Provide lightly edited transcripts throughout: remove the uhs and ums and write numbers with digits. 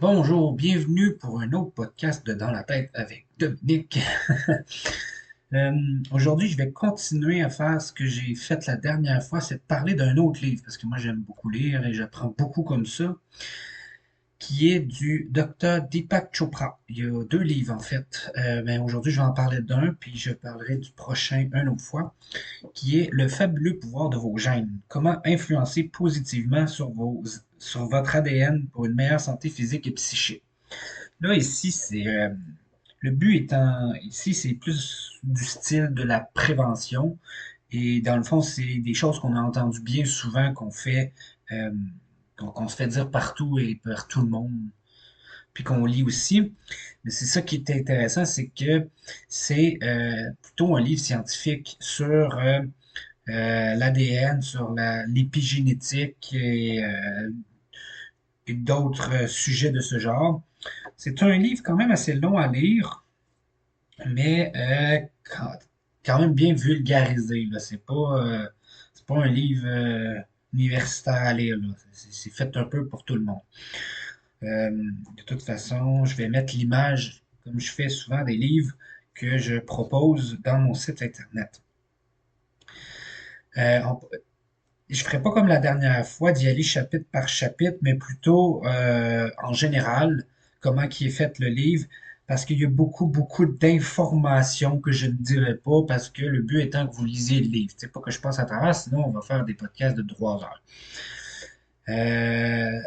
Bonjour, bienvenue pour un autre podcast de Dans la tête avec Dominique. Euh, Aujourd'hui, je vais continuer à faire ce que j'ai fait la dernière fois, c'est de parler d'un autre livre, parce que moi j'aime beaucoup lire et j'apprends beaucoup comme ça, qui est du docteur Deepak Chopra. Il y a deux livres en fait, mais aujourd'hui je vais en parler d'un, puis je parlerai du prochain une autre fois, qui est Le fabuleux pouvoir de vos gènes. Comment influencer positivement sur votre ADN pour une meilleure santé physique et psychique. Là, ici, le but étant, ici, c'est plus du style de la prévention. Et dans le fond, c'est des choses qu'on a entendues bien souvent, euh, qu'on se fait dire partout et par tout le monde, puis qu'on lit aussi. Mais c'est ça qui est intéressant, c'est que c'est plutôt un livre scientifique sur l'ADN, sur l'épigénétique et d'autres sujets de ce genre. C'est un livre quand même assez long à lire, mais quand même bien vulgarisé, là. C'est pas un livre universitaire à lire, là. C'est fait un peu pour tout le monde. De toute façon, je vais mettre l'image, comme je fais souvent des livres que je propose dans mon site internet. Euh, on- je ferai pas comme la dernière fois d'y aller chapitre par chapitre, mais plutôt en général, comment qui est fait le livre, parce qu'il y a beaucoup d'informations que je ne dirai pas, parce que le but étant que vous lisiez le livre. C'est pas que je passe à travers, sinon on va faire des podcasts de 3 heures. Euh,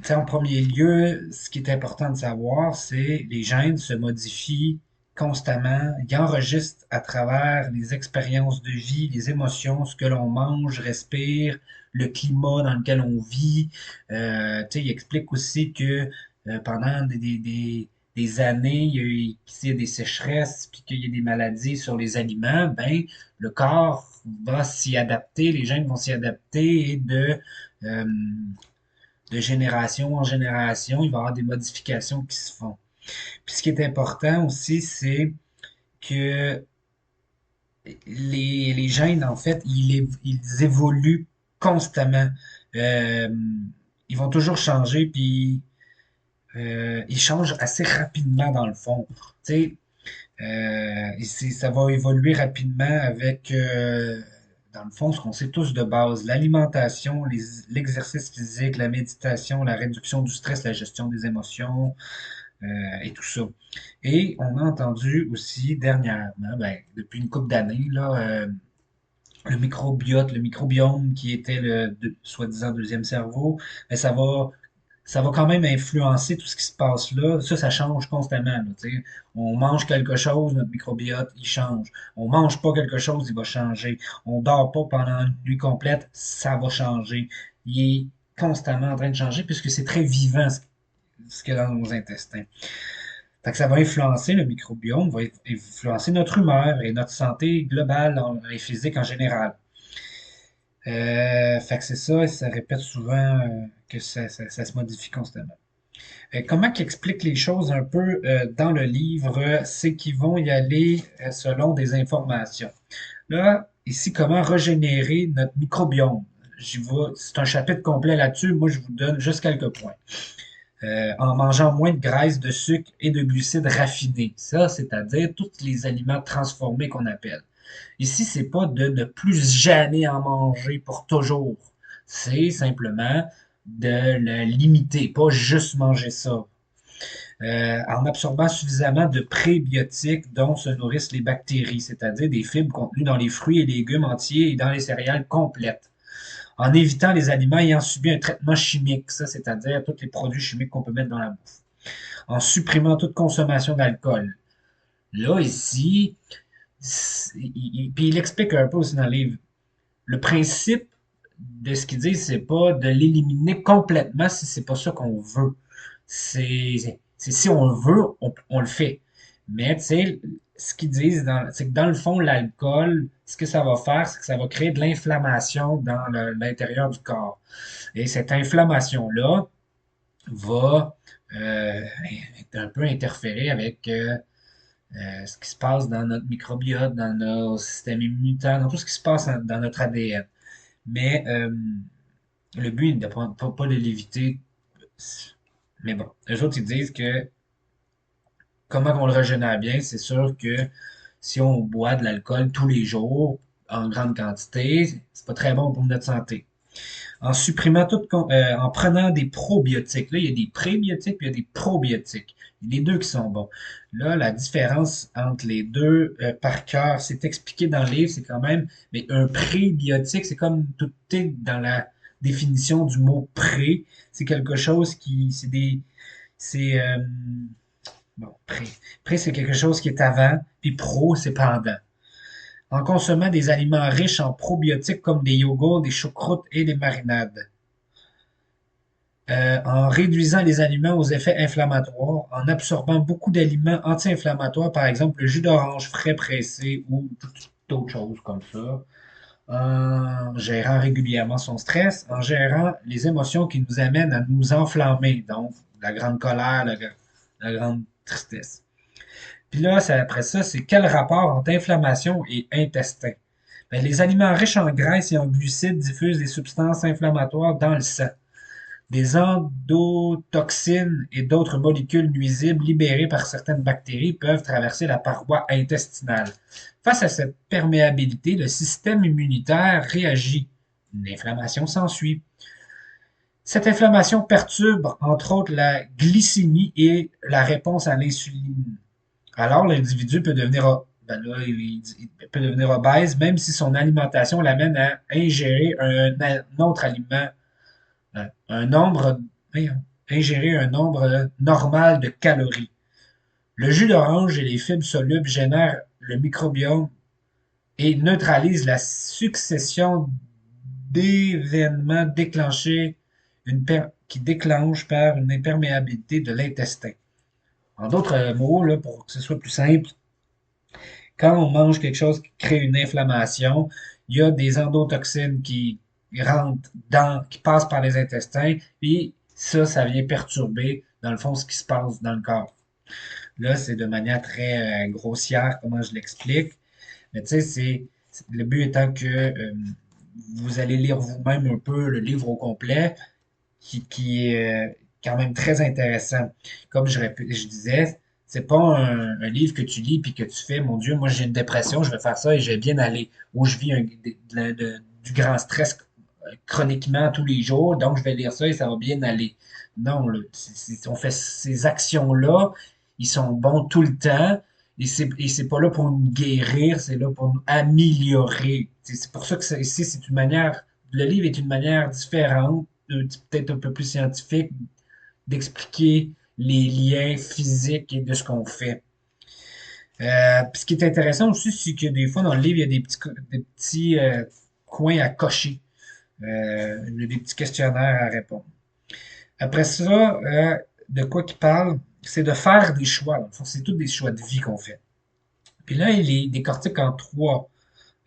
En premier lieu, ce qui est important de savoir, c'est les gènes se modifient constamment. Ils enregistrent à travers les expériences de vie, les émotions, ce que l'on mange, respire, le climat dans lequel on vit. Il explique aussi que pendant des années, s'il y a des sécheresses, puis qu'il y a des maladies sur les aliments, ben, le corps va s'y adapter, les gènes vont s'y adapter et euh, de génération en génération, il va y avoir des modifications qui se font. Puis ce qui est important aussi, c'est que les gènes, en fait, ils évoluent constamment. Euh, ils vont toujours changer, puis ils changent assez rapidement dans le fond. Tu sais, ça va évoluer rapidement avec, dans le fond, ce qu'on sait tous de base, l'alimentation, l'exercice physique, la méditation, la réduction du stress, la gestion des émotions et tout ça. Et on a entendu aussi dernièrement, ben, depuis une couple d'années, là, le microbiote, le microbiome qui était soi-disant deuxième cerveau, mais ça va quand même influencer tout ce qui se passe là. Ça change constamment. Là, tu sais. On mange quelque chose, notre microbiote, il change. On mange pas quelque chose, il va changer. On dort pas pendant une nuit complète, ça va changer. Il est constamment en train de changer puisque c'est très vivant ce qu'il y a dans nos intestins. Fait que ça va influencer le microbiome, va influencer notre humeur et notre santé globale et physique en général. Fait que c'est ça, et ça répète souvent que ça se modifie constamment. Comment qu'ils expliquent les choses un peu dans le livre, c'est qu'ils vont y aller selon des informations. Là, ici, comment régénérer notre microbiome. C'est un chapitre complet là-dessus. Moi, je vous donne juste quelques points. En mangeant moins de graisse, de sucre et de glucides raffinés. Ça, c'est-à-dire tous les aliments transformés qu'on appelle. Ici, c'est pas de ne plus jamais en manger pour toujours. C'est simplement de le limiter, pas juste manger ça. En absorbant suffisamment de prébiotiques dont se nourrissent les bactéries, c'est-à-dire des fibres contenues dans les fruits et légumes entiers et dans les céréales complètes. En évitant les aliments ayant subi un traitement chimique, ça, c'est-à-dire tous les produits chimiques qu'on peut mettre dans la bouffe. En supprimant toute consommation d'alcool. Là, ici, puis il explique un peu aussi dans le livre, le principe de ce qu'ils disent, c'est pas de l'éliminer complètement si c'est pas ça qu'on veut. C'est si on le veut, on le fait. Mais tu sais, ce qu'ils disent, c'est que dans le fond, l'alcool, ce que ça va faire, c'est que ça va créer de l'inflammation dans l'intérieur du corps. Et cette inflammation-là va un peu interférer avec ce qui se passe dans notre microbiote, dans nos systèmes immunitaires, dans tout ce qui se passe dans notre ADN. Mais le but n'est pas de l'éviter Mais bon, eux autres, ils disent que comment on le régénère bien, c'est sûr que si on boit de l'alcool tous les jours, en grande quantité, c'est pas très bon pour notre santé. En supprimant en prenant des probiotiques. Là, il y a des prébiotiques puis il y a des probiotiques. Il y a les deux qui sont bons. Là, la différence entre les deux, par cœur, c'est expliqué dans le livre, c'est quand même, mais un prébiotique, c'est comme tout est dans la définition du mot pré. C'est quelque chose qui, c'est, bon, pré, c'est quelque chose qui est avant, puis pro, c'est pendant. En consommant des aliments riches en probiotiques comme des yogourts, des choucroutes et des marinades. En réduisant les aliments aux effets inflammatoires, en absorbant beaucoup d'aliments anti-inflammatoires, par exemple le jus d'orange frais pressé ou d'autres choses comme ça, en gérant régulièrement son stress, en gérant les émotions qui nous amènent à nous enflammer, donc la grande colère, la grande tristesse. Puis là, après ça, c'est quel rapport entre inflammation et intestin? Ben, les aliments riches en graisse et en glucides diffusent des substances inflammatoires dans le sang. Des endotoxines et d'autres molécules nuisibles libérées par certaines bactéries peuvent traverser la paroi intestinale. Face à cette perméabilité, le système immunitaire réagit. Une inflammation s'ensuit. Cette inflammation perturbe entre autres la glycémie et la réponse à l'insuline. Alors l'individu peut devenir, ben là, il peut devenir obèse même si son alimentation l'amène à ingérer un autre aliment un nombre, ingérer un nombre normal de calories. Le jus d'orange et les fibres solubles génèrent le microbiome et neutralisent la succession d'événements qui déclenchent par une imperméabilité de l'intestin. En d'autres mots, là, pour que ce soit plus simple, quand on mange quelque chose qui crée une inflammation, il y a des endotoxines qui qui passent par les intestins, puis ça vient perturber, dans le fond, ce qui se passe dans le corps. Là, c'est de manière très grossière, comment je l'explique. Mais tu sais, le but étant que vous allez lire vous-même un peu le livre au complet, qui est quand même très intéressant. Comme je disais, c'est pas un livre que tu lis puis que tu fais, mon Dieu, moi j'ai une dépression, je vais faire ça et je vais bien aller. Ou je vis du grand stress chroniquement tous les jours, donc je vais lire ça et ça va bien aller. Non, là, on fait ces actions-là, ils sont bons tout le temps. Et c'est pas là pour nous guérir, c'est là pour nous améliorer. C'est pour ça que ici, c'est une manière, le livre est une manière différente, peut-être un peu plus scientifique, d'expliquer les liens physiques et de ce qu'on fait. Puis ce qui est intéressant aussi, c'est que des fois dans le livre, il y a des petits coins à cocher, des petits questionnaires à répondre. Après ça, de quoi qu'il parle, c'est de faire des choix. Dans le fond, c'est tous des choix de vie qu'on fait. Puis là, il les décortique en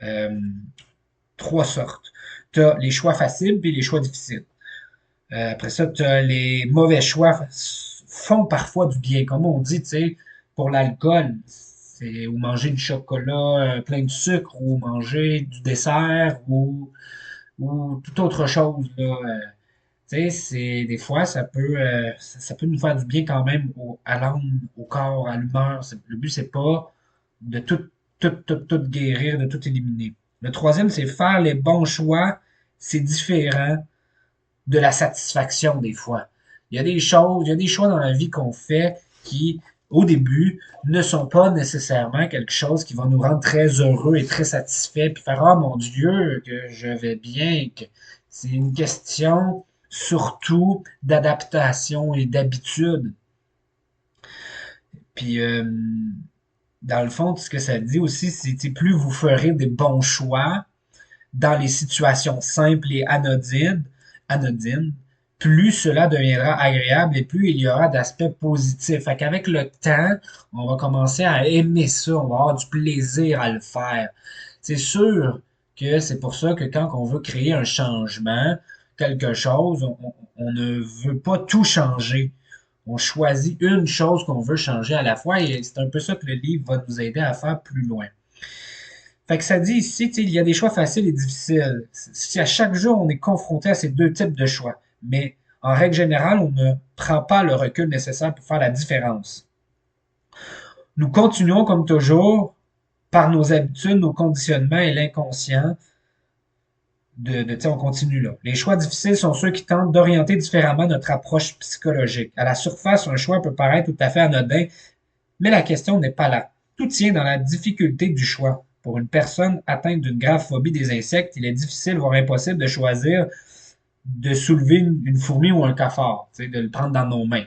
euh, trois sortes. Tu as les choix faciles puis les choix difficiles. Après ça, tu as les mauvais choix font parfois du bien. Comme on dit, tu sais, pour l'alcool, c'est ou manger du chocolat plein de sucre ou manger du dessert ou toute autre chose. Là, tu sais, c'est des fois, ça peut nous faire du bien quand même à l'âme, au corps, à l'humeur. Le but, c'est pas de tout guérir, de tout éliminer. Le troisième, c'est faire les bons choix. C'est différent de la satisfaction des fois. Il y a des choix dans la vie qu'on fait qui, au début, ne sont pas nécessairement quelque chose qui va nous rendre très heureux et très satisfaits, puis faire oh mon Dieu que je vais bien, que c'est une question surtout d'adaptation et d'habitude. Puis dans le fond, ce que ça dit aussi, c'est plus vous ferez des bons choix dans les situations simples et anodines, plus cela deviendra agréable et plus il y aura d'aspects positifs. Fait qu'avec le temps, on va commencer à aimer ça, on va avoir du plaisir à le faire. C'est sûr que c'est pour ça que quand on veut créer un changement, quelque chose, on ne veut pas tout changer. On choisit une chose qu'on veut changer à la fois et c'est un peu ça que le livre va nous aider à faire plus loin. Fait que ça dit ici, il y a des choix faciles et difficiles. Si à chaque jour on est confronté à ces deux types de choix, mais En règle générale, on ne prend pas le recul nécessaire pour faire la différence. Nous continuons comme toujours par nos habitudes, nos conditionnements et l'inconscient on continue là. Les choix difficiles sont ceux qui tentent d'orienter différemment notre approche psychologique. À la surface, un choix peut paraître tout à fait anodin, mais la question n'est pas là. Tout tient dans la difficulté du choix. Pour une personne atteinte d'une grave phobie des insectes, il est difficile, voire impossible, de choisir de soulever une fourmi ou un cafard, de le prendre dans nos mains.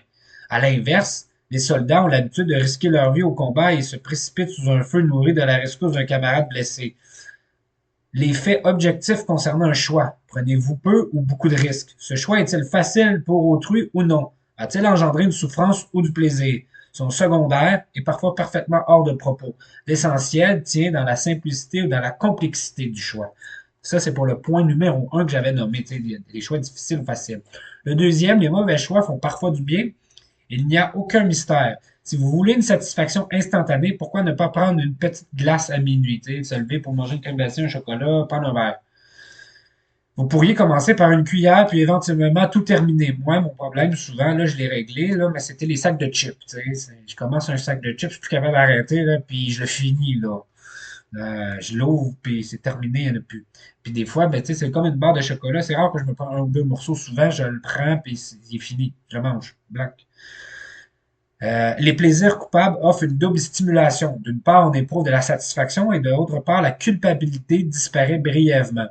À l'inverse, les soldats ont l'habitude de risquer leur vie au combat et se précipitent sous un feu nourri de la rescousse d'un camarade blessé. Les faits objectifs concernant un choix. Prenez-vous peu ou beaucoup de risques? Ce choix est-il facile pour autrui ou non? A-t-il engendré une souffrance ou du plaisir? Sont secondaires et parfois parfaitement hors de propos. L'essentiel tient dans la simplicité ou dans la complexité du choix. Ça, c'est pour le point numéro un que j'avais nommé, les choix difficiles ou faciles. Le deuxième, les mauvais choix font parfois du bien. Il n'y a aucun mystère. Si vous voulez une satisfaction instantanée, pourquoi ne pas prendre une petite glace à minuit, se lever pour manger une crème glacée, un chocolat, prendre un verre. Vous pourriez commencer par une cuillère, puis éventuellement tout terminer. Moi, mon problème, souvent, là, je l'ai réglé, là, mais c'était les sacs de chips. Je commence un sac de chips, je suis plus capable d'arrêter, là, puis je le finis, là. Je l'ouvre, puis c'est terminé, il n'y en a plus. Puis des fois, ben, c'est comme une barre de chocolat. C'est rare que je me prends un ou deux morceaux. Souvent, je le prends, puis il est fini. Je mange. Black. Les plaisirs coupables offrent une double stimulation. D'une part, on éprouve de la satisfaction et d'autre part, la culpabilité disparaît brièvement.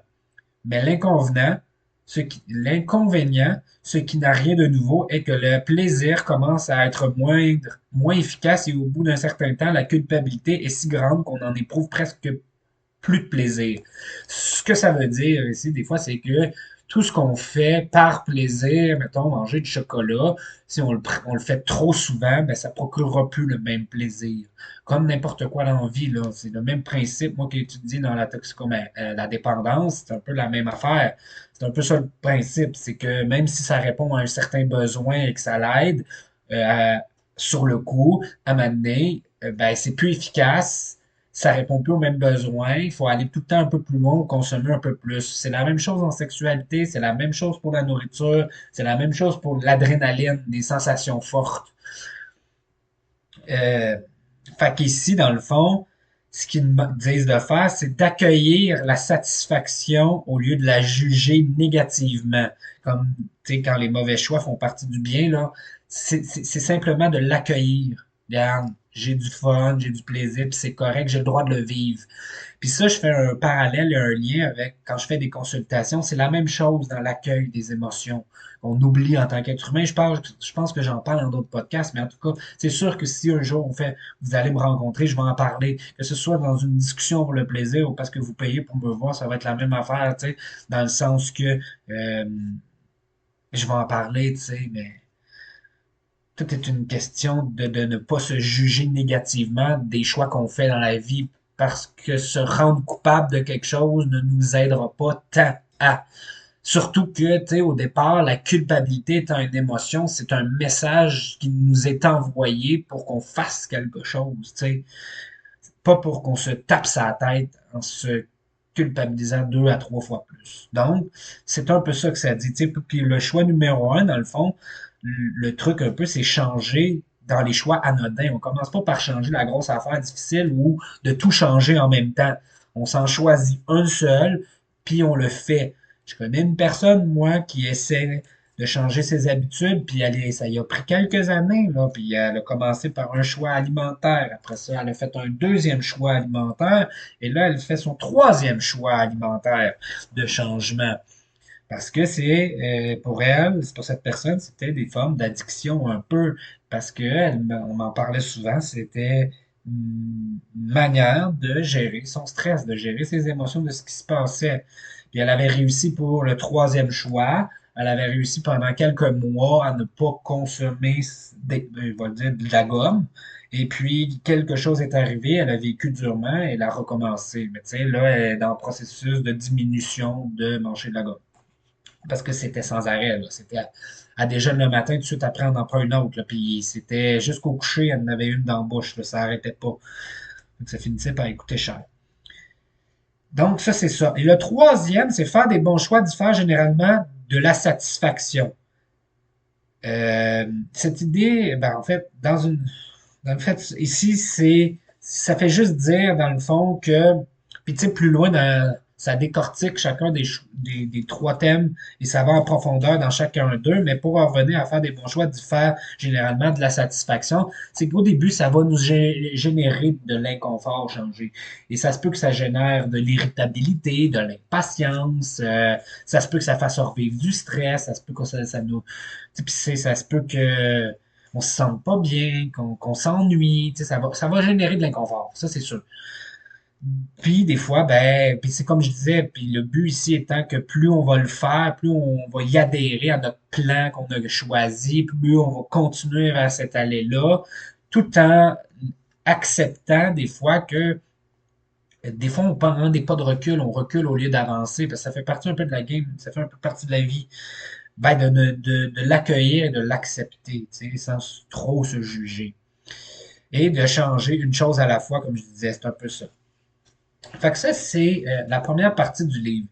Mais l'inconvénient, ce qui n'a rien de nouveau, est que le plaisir commence à être moindre, moins efficace et au bout d'un certain temps, la culpabilité est si grande qu'on en éprouve presque plus de plaisir. Ce que ça veut dire ici, des fois, c'est que tout ce qu'on fait par plaisir, mettons, manger du chocolat, si on le fait trop souvent, ben, ça procurera plus le même plaisir. Comme n'importe quoi dans la vie, là, c'est le même principe. Moi qui étudie dans la dépendance, c'est un peu la même affaire. C'est un peu ça le principe, c'est que même si ça répond à un certain besoin et que ça l'aide, euh, sur le coup, à un moment donné, ben, c'est plus efficace, ça répond plus aux mêmes besoins, il faut aller tout le temps un peu plus loin ou consommer un peu plus. C'est la même chose en sexualité, c'est la même chose pour la nourriture, c'est la même chose pour l'adrénaline, des sensations fortes. Euh, Fait qu'ici, dans le fond, ce qu'ils me disent de faire, c'est d'accueillir la satisfaction au lieu de la juger négativement. Comme, tu sais, quand les mauvais choix font partie du bien, là, c'est simplement de l'accueillir. Regarde, j'ai du fun, j'ai du plaisir, puis c'est correct, j'ai le droit de le vivre. Puis ça, je fais un parallèle et un lien avec quand je fais des consultations. C'est la même chose dans l'accueil des émotions. On oublie en tant qu'être humain. Je pense que j'en parle dans d'autres podcasts, mais en tout cas, c'est sûr que si un jour vous allez me rencontrer, je vais en parler. Que ce soit dans une discussion pour le plaisir ou parce que vous payez pour me voir, ça va être la même affaire, tu sais, dans le sens que je vais en parler, tu sais, mais tout est une question de ne pas se juger négativement des choix qu'on fait dans la vie parce que se rendre coupable de quelque chose ne nous aidera pas tant à. Surtout que, tu sais, au départ, la culpabilité étant une émotion, c'est un message qui nous est envoyé pour qu'on fasse quelque chose, tu sais. Pas pour qu'on se tape sa tête en se culpabilisant deux à trois fois plus. Donc, c'est un peu ça que ça dit. Tu sais. Puis le choix numéro un, dans le fond, le truc un peu, c'est changer dans les choix anodins. On commence pas par changer la grosse affaire difficile ou de tout changer en même temps. On s'en choisit un seul, puis on le fait. Je connais une personne, moi, qui essaie de changer ses habitudes, puis ça y a pris quelques années, là, puis elle a commencé par un choix alimentaire. Après ça, elle a fait un deuxième choix alimentaire, et là, elle fait son troisième choix alimentaire de changement. Parce que pour elle, c'est pour cette personne, c'était des formes d'addiction un peu, parce que on m'en parlait souvent, c'était une manière de gérer son stress, de gérer ses émotions, de ce qui se passait. Puis elle avait réussi pour le troisième choix. Elle avait réussi pendant quelques mois à ne pas consommer, je vais le dire, de la gomme. Et puis, quelque chose est arrivé, elle a vécu durement et elle a recommencé. Mais tu sais, là, elle est dans le processus de diminution de manger de la gomme parce que c'était sans arrêt. Là. C'était à déjeuner le matin, tout de suite après, on en prend une autre. Là, puis c'était jusqu'au coucher, elle en avait une dans la bouche. Là, ça n'arrêtait pas. Donc, ça finissait par coûter cher. Donc, ça, c'est ça. Et le troisième, c'est faire des bons choix diffèrent généralement de la satisfaction. Cette idée, ben, en fait, dans le fait, ici, ça fait juste dire, dans le fond, que, puis tu sais, plus loin, ça décortique chacun des trois thèmes et ça va en profondeur dans chacun d'eux, mais pour en revenir à faire des bons choix, d'y faire généralement de la satisfaction, c'est qu'au début, ça va nous générer de l'inconfort changer. Et ça se peut que ça génère de l'irritabilité, de l'impatience, ça se peut que ça fasse revivre du stress, ça se peut que ça nous puis ça se peut que on se sente pas bien, qu'on s'ennuie, ça va générer de l'inconfort, ça c'est sûr. Puis des fois, ben, puis c'est comme je disais, puis le but ici étant que plus on va le faire, plus on va y adhérer à notre plan qu'on a choisi, plus on va continuer vers cette allée-là, tout en acceptant des fois que des fois on prend des pas de recul, on recule au lieu d'avancer, parce que ça fait partie un peu de la game, ça fait un peu partie de la vie. Ben, de l'accueillir et de l'accepter, tu sais, sans trop se juger. Et de changer une chose à la fois, comme je disais, c'est un peu ça. Fait que ça, c'est la première partie du livre.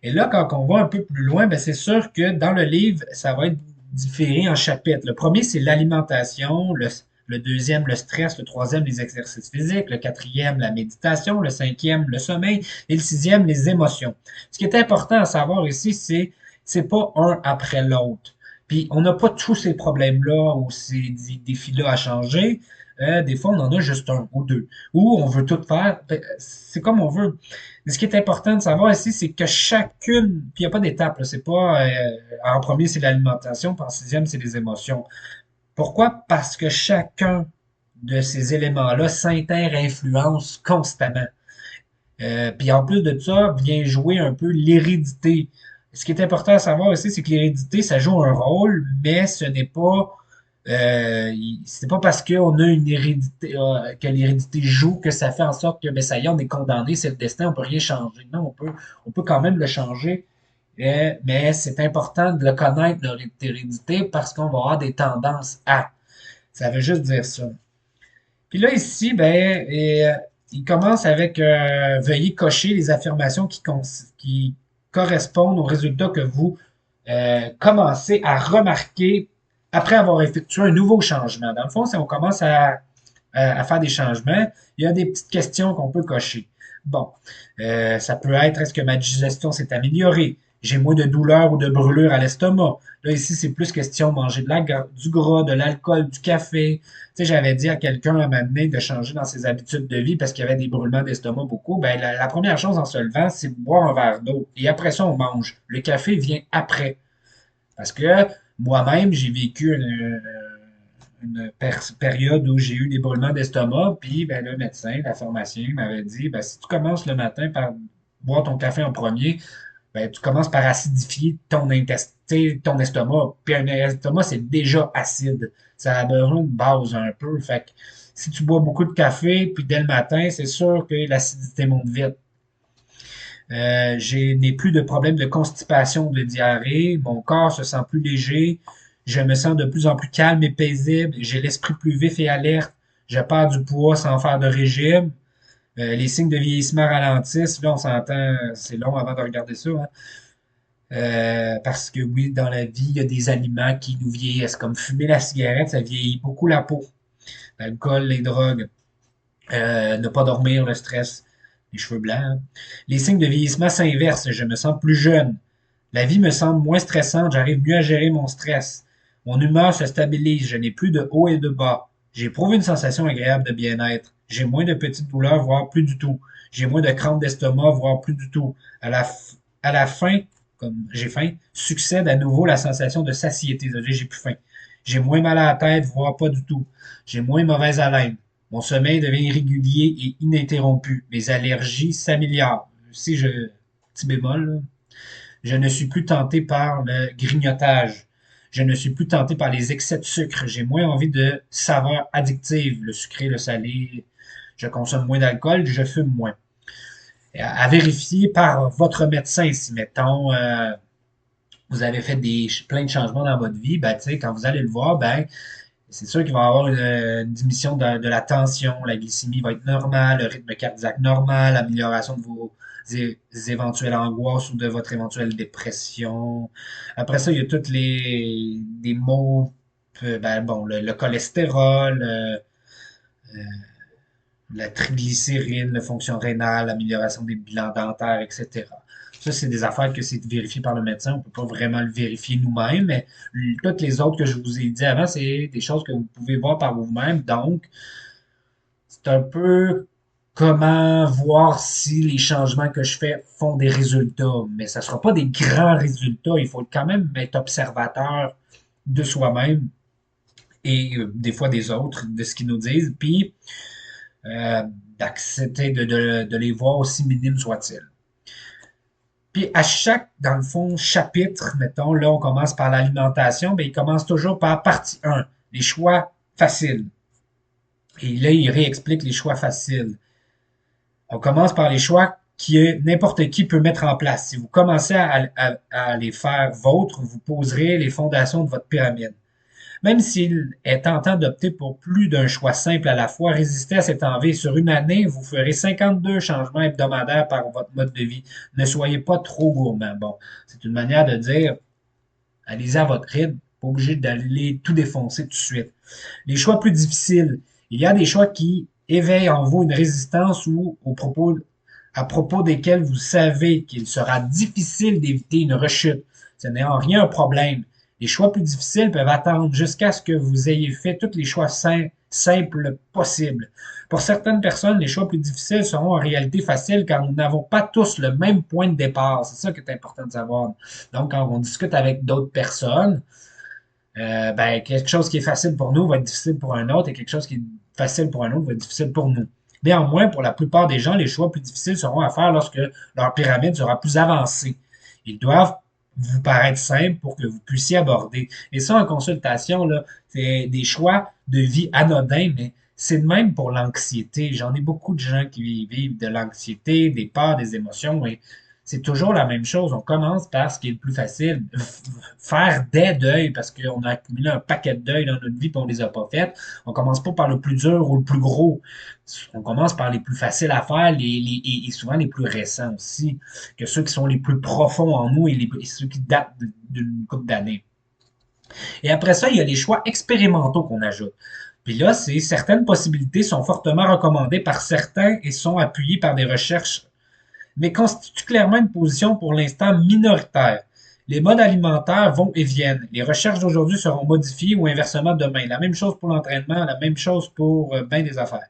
Et là, quand on va un peu plus loin, ben, c'est sûr que dans le livre, ça va être différé en chapitres. Le premier, c'est l'alimentation, le deuxième, le stress, le troisième, les exercices physiques, le quatrième, la méditation, le cinquième, le sommeil, et le sixième, les émotions. Ce qui est important à savoir ici, c'est pas un après l'autre. Puis on n'a pas tous ces problèmes-là ou ces défis-là à changer. Des fois, on en a juste un ou deux. Ou on veut tout faire. Ben, c'est comme on veut. Mais ce qui est important de savoir ici, c'est que chacune, puis il n'y a pas d'étape, là, c'est pas en premier c'est l'alimentation, puis en sixième c'est les émotions. Pourquoi? Parce que chacun de ces éléments-là s'inter-influence constamment. Puis en plus de ça, vient jouer un peu l'hérédité. Ce qui est important à savoir aussi, c'est que l'hérédité, ça joue un rôle, mais ce n'est pas c'est pas parce qu'on a une hérédité que l'hérédité joue que ça fait en sorte que ben ça y est, on est condamné, c'est le destin, on peut rien changer. Non, on peut quand même le changer, mais c'est important de le connaître, notre hérédité, parce qu'on va avoir des tendances à. Ça veut juste dire ça. Puis là, ici, ben, il commence avec veuillez cocher les affirmations qui correspondent aux résultats que vous commencez à remarquer après avoir effectué un nouveau changement. Dans le fond, si on commence à faire des changements, il y a des petites questions qu'on peut cocher. Bon, ça peut être est-ce que ma digestion s'est améliorée? J'ai moins de douleur ou de brûlure à l'estomac. Là, ici, c'est plus question de manger du gras, de l'alcool, du café. Tu sais, j'avais dit à quelqu'un à un moment donné de changer dans ses habitudes de vie parce qu'il y avait des brûlements d'estomac beaucoup. Ben, la première chose en se levant, c'est de boire un verre d'eau. Et après ça, on mange. Le café vient après. Parce que moi-même, j'ai vécu une période où j'ai eu des brûlements d'estomac, puis ben, le médecin, la pharmacien m'avait dit, ben, si tu commences le matin par boire ton café en premier, ben, tu commences par acidifier ton intestin, ton estomac. Puis un estomac, c'est déjà acide. Ça a besoin de base un peu. Fait que si tu bois beaucoup de café, puis dès le matin, c'est sûr que l'acidité monte vite. Je n'ai plus de problème de constipation, de diarrhée. Mon corps se sent plus léger. Je me sens de plus en plus calme et paisible. J'ai l'esprit plus vif et alerte. Je perds du poids sans faire de régime. Les signes de vieillissement ralentissent. Là, on s'entend, c'est long avant de regarder ça, hein. Parce que oui, dans la vie, il y a des aliments qui nous vieillissent, comme fumer la cigarette, ça vieillit beaucoup la peau. L'alcool, les drogues, ne pas dormir, le stress, les cheveux blancs, hein. Les signes de vieillissement s'inversent. Je me sens plus jeune. La vie me semble moins stressante. J'arrive mieux à gérer mon stress. Mon humeur se stabilise. Je n'ai plus de haut et de bas. J'éprouve une sensation agréable de bien-être. J'ai moins de petites douleurs, voire plus du tout. J'ai moins de crampes d'estomac, voire plus du tout. À la fin, comme j'ai faim, succède à nouveau la sensation de satiété. C'est-à-dire, j'ai plus faim. J'ai moins mal à la tête, voire pas du tout. J'ai moins mauvaise haleine. Mon sommeil devient irrégulier et ininterrompu. Mes allergies s'améliorent. Si je, petit bémol, là, je ne suis plus tenté par le grignotage. Je ne suis plus tenté par les excès de sucre. J'ai moins envie de saveurs addictives, le sucré, le salé. Je consomme moins d'alcool, je fume moins. À vérifier par votre médecin si, mettons, vous avez fait plein de changements dans votre vie, ben, quand vous allez le voir, ben, c'est sûr qu'il va y avoir une diminution de la tension, la glycémie va être normale, le rythme cardiaque normal, l'amélioration de vos éventuelles angoisses ou de votre éventuelle dépression. Après ça, il y a tous des mots. ben, bon, le cholestérol, la triglycérine, la fonction rénale, l'amélioration des bilans dentaires, etc. Ça, c'est des affaires que c'est vérifié par le médecin. On ne peut pas vraiment le vérifier nous-mêmes, mais toutes les autres que je vous ai dit avant, c'est des choses que vous pouvez voir par vous-même. Donc, c'est un peu comment voir si les changements que je fais font des résultats. Mais ça ne sera pas des grands résultats. Il faut quand même être observateur de soi-même et des fois des autres, de ce qu'ils nous disent, puis euh, d'accepter de les voir aussi minimes soient-ils. Puis à chaque, dans le fond, chapitre, mettons, là, on commence par l'alimentation, ben, il commence toujours par partie 1, les choix faciles. Et là, il réexplique les choix faciles. On commence par les choix que n'importe qui peut mettre en place. Si vous commencez à les faire vôtres, vous poserez les fondations de votre pyramide. Même s'il est tentant d'opter pour plus d'un choix simple à la fois, résistez à cette envie. Sur une année, vous ferez 52 changements hebdomadaires par votre mode de vie. Ne soyez pas trop gourmand. Bon, c'est une manière de dire, allez-y à votre rythme, pas obligé d'aller tout défoncer tout de suite. Les choix plus difficiles. Il y a des choix qui éveillent en vous une résistance ou à propos desquels vous savez qu'il sera difficile d'éviter une rechute. Ce n'est en rien un problème. Les choix plus difficiles peuvent attendre jusqu'à ce que vous ayez fait tous les choix simples possibles. Pour certaines personnes, les choix plus difficiles seront en réalité faciles car nous n'avons pas tous le même point de départ. C'est ça qui est important de savoir. Donc, quand on discute avec d'autres personnes, ben, quelque chose qui est facile pour nous va être difficile pour un autre et quelque chose qui est facile pour un autre va être difficile pour nous. Néanmoins, pour la plupart des gens, les choix plus difficiles seront à faire lorsque leur pyramide sera plus avancée. Ils doivent vous paraître simples pour que vous puissiez aborder. Et ça, en consultation, là, c'est des choix de vie anodins, mais c'est de même pour l'anxiété. J'en ai beaucoup de gens qui vivent de l'anxiété, des peurs, des émotions, et c'est toujours la même chose. On commence par ce qui est le plus facile. Faire des deuils, parce qu'on a accumulé un paquet de deuils dans notre vie et on les a pas faites. On commence pas par le plus dur ou le plus gros. On commence par les plus faciles à faire et souvent les plus récents aussi, que ceux qui sont les plus profonds en nous et ceux qui datent d'une couple d'années. Et après ça, il y a les choix expérimentaux qu'on ajoute. Puis là, c'est certaines possibilités sont fortement recommandées par certains et sont appuyées par des recherches mais constitue clairement une position pour l'instant minoritaire. Les modes alimentaires vont et viennent. Les recherches d'aujourd'hui seront modifiées ou inversement demain. La même chose pour l'entraînement, la même chose pour bien des affaires.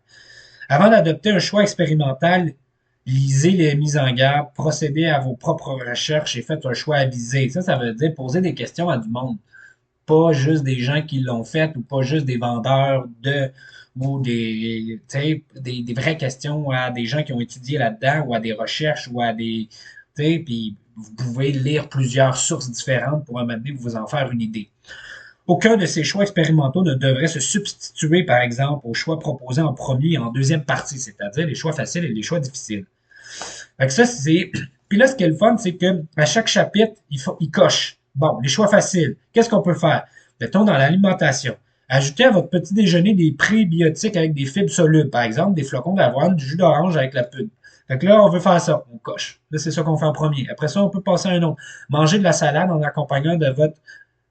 Avant d'adopter un choix expérimental, lisez les mises en garde, procédez à vos propres recherches et faites un choix avisé. Ça veut dire poser des questions à du monde. Pas juste des gens qui l'ont fait ou pas juste des vendeurs de ou des vraies questions à des gens qui ont étudié là-dedans ou à des recherches ou à des puis vous pouvez lire plusieurs sources différentes pour un moment donné vous en faire une idée. Aucun de ces choix expérimentaux ne devrait se substituer, par exemple, aux choix proposés en premier et en deuxième partie, c'est-à-dire les choix faciles et les choix difficiles. Fait que ça, c'est. Puis là, ce qui est le fun, c'est que à chaque chapitre, il coche. Bon, les choix faciles. Qu'est-ce qu'on peut faire? Mettons dans l'alimentation. Ajoutez à votre petit déjeuner des prébiotiques avec des fibres solubles. Par exemple, des flocons d'avoine, du jus d'orange avec la pulpe. Fait que là, on veut faire ça. On coche. Là, c'est ça qu'on fait en premier. Après ça, on peut passer à un autre. Manger de la salade en accompagnant de votre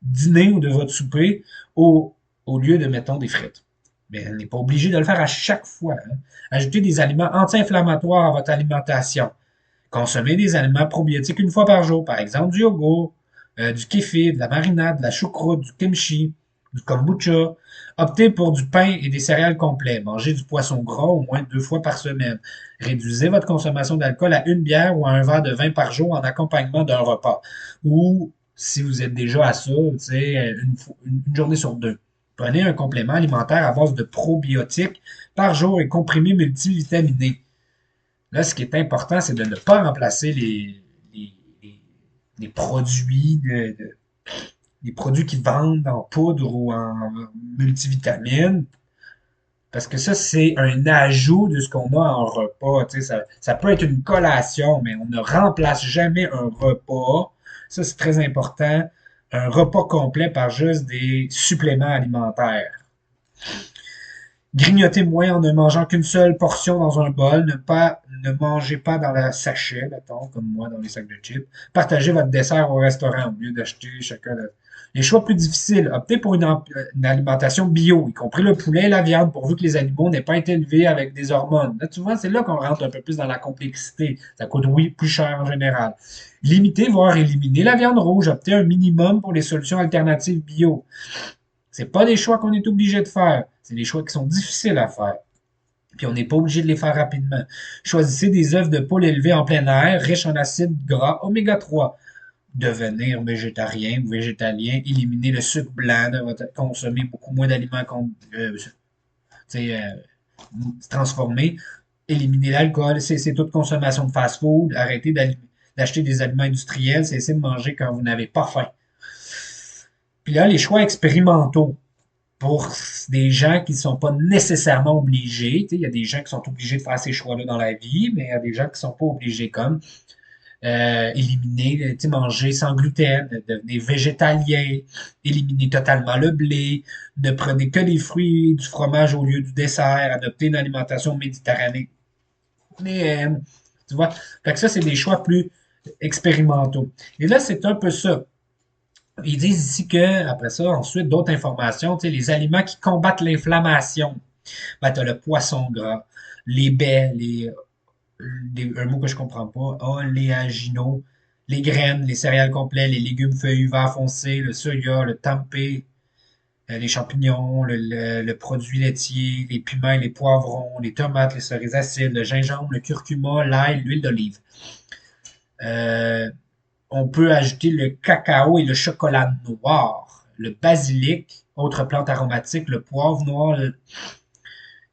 dîner ou de votre souper au lieu de, mettons, des frites. Mais on n'est pas obligé de le faire à chaque fois. Hein. Ajoutez des aliments anti-inflammatoires à votre alimentation. Consommez des aliments probiotiques une fois par jour, par exemple du yogourt, du kéfir, de la marinade, de la choucroute, du kimchi, du kombucha. Optez pour du pain et des céréales complets. Mangez du poisson gras au moins 2 fois par semaine. Réduisez votre consommation d'alcool à une bière ou à un verre de vin par jour en accompagnement d'un repas. Ou, si vous êtes déjà à ça, une journée sur 2. Prenez un complément alimentaire à base de probiotiques par jour et comprimés multivitaminés. Là, ce qui est important, c'est de ne pas remplacer les, les- les produits les produits qui vendent en poudre ou en multivitamines, parce que ça, c'est un ajout de ce qu'on a en repas. Tu sais, ça peut être une collation, mais on ne remplace jamais un repas. Ça, c'est très important. Un repas complet par juste des suppléments alimentaires. Grignotez moins en ne mangeant qu'une seule portion dans un bol. Ne mangez pas dans le sachet, mettons, comme moi dans les sacs de chips. Partagez votre dessert au restaurant au lieu d'acheter chacun. Les choix plus difficiles, optez pour une alimentation bio, y compris le poulet et la viande, pourvu que les animaux n'aient pas été élevés avec des hormones. Là, tu vois, c'est là qu'on rentre un peu plus dans la complexité. Ça coûte, oui, plus cher en général. Limiter, voire éliminer la viande rouge, optez un minimum pour les solutions alternatives bio. C'est pas des choix qu'on est obligé de faire. C'est des choix qui sont difficiles à faire. Puis on n'est pas obligé de les faire rapidement. Choisissez des œufs de poule élevés en plein air, riches en acides gras oméga 3. Devenir végétarien ou végétalien, éliminer le sucre blanc, consommer beaucoup moins d'aliments transformés, éliminer l'alcool, cesser toute consommation de fast-food, arrêter d'acheter des aliments industriels, cesser de manger quand vous n'avez pas faim. Puis là, les choix expérimentaux pour des gens qui ne sont pas nécessairement obligés. Il y a des gens qui sont obligés de faire ces choix-là dans la vie, mais il y a des gens qui ne sont pas obligés, comme éliminer, manger sans gluten, devenir végétalien, éliminer totalement le blé, ne prenez que des fruits et du fromage au lieu du dessert, adopter une alimentation méditerranéenne. Tu vois, fait que ça, c'est des choix plus expérimentaux. Et là, c'est un peu ça. Ils disent ici que, après ça, ensuite, d'autres informations, les aliments qui combattent l'inflammation. Ben, tu as le poisson gras, les baies, un mot que je comprends pas, oléagineux, les graines, les céréales complets, les légumes feuillus verts foncés, le soya, le tempeh, les champignons, le produit laitier, les piments, les poivrons, les tomates, les cerises acides, le gingembre, le curcuma, l'ail, l'huile d'olive. Euh, on peut ajouter le cacao et le chocolat noir, le basilic, autre plante aromatique, le poivre noir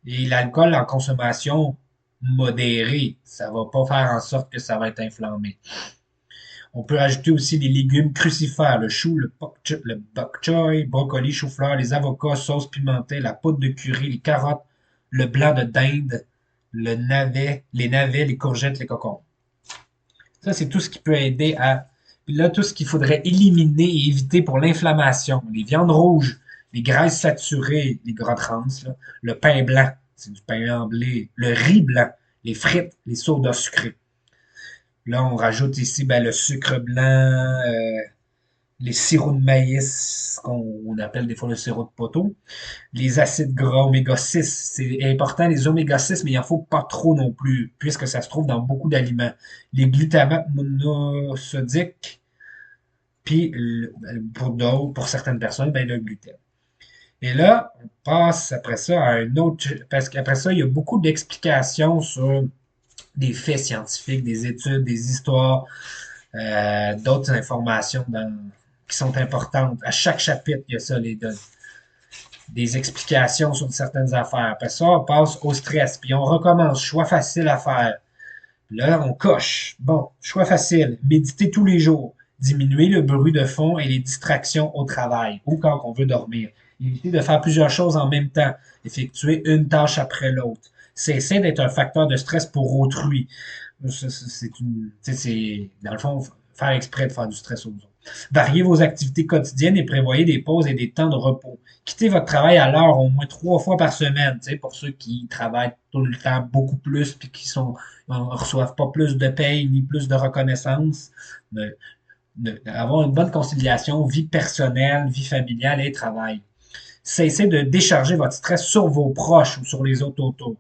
et l'alcool en consommation modérée. Ça va pas faire en sorte que ça va être inflammé. On peut ajouter aussi les légumes crucifères, le chou, le bok choy, brocoli, chou-fleur, les avocats, sauce pimentée, la poudre de curry, les carottes, le blanc de dinde, le navet, les navets, les courgettes, les cocombes. Ça, c'est tout ce qui peut aider à... Puis là, tout ce qu'il faudrait éliminer et éviter pour l'inflammation. Les viandes rouges, les graisses saturées, les gras trans, là, le pain blanc, c'est du pain en blé, le riz blanc, les frites, les sodas sucrés. Là, on rajoute ici le sucre blanc, les sirops de maïs, qu'on appelle des fois le sirop de poteau, les acides gras oméga 6. C'est important, les oméga 6, mais il n'en faut pas trop non plus, puisque ça se trouve dans beaucoup d'aliments. Les glutamates monosodiques, puis pour d'autres, pour certaines personnes, le gluten. Et là, on passe après ça à un autre, parce qu'après ça, il y a beaucoup d'explications sur des faits scientifiques, des études, des histoires, d'autres informations qui sont importantes. À chaque chapitre, il y a ça, des explications sur certaines affaires. Après ça, on passe au stress, puis on recommence. Choix facile à faire. Là, on coche. Bon, choix facile. Méditer tous les jours. Diminuer le bruit de fond et les distractions au travail ou quand on veut dormir. Éviter de faire plusieurs choses en même temps. Effectuer une tâche après l'autre. Cesser d'être un facteur de stress pour autrui. C'est dans le fond, faire exprès de faire du stress aux autres. Variez vos activités quotidiennes et prévoyez des pauses et des temps de repos. Quittez votre travail à l'heure au moins 3 fois par semaine, pour ceux qui travaillent tout le temps beaucoup plus puis qui ne reçoivent pas plus de paye ni plus de reconnaissance. Avoir une bonne conciliation, vie personnelle, vie familiale et travail. Cessez de décharger votre stress sur vos proches ou sur les autres autour.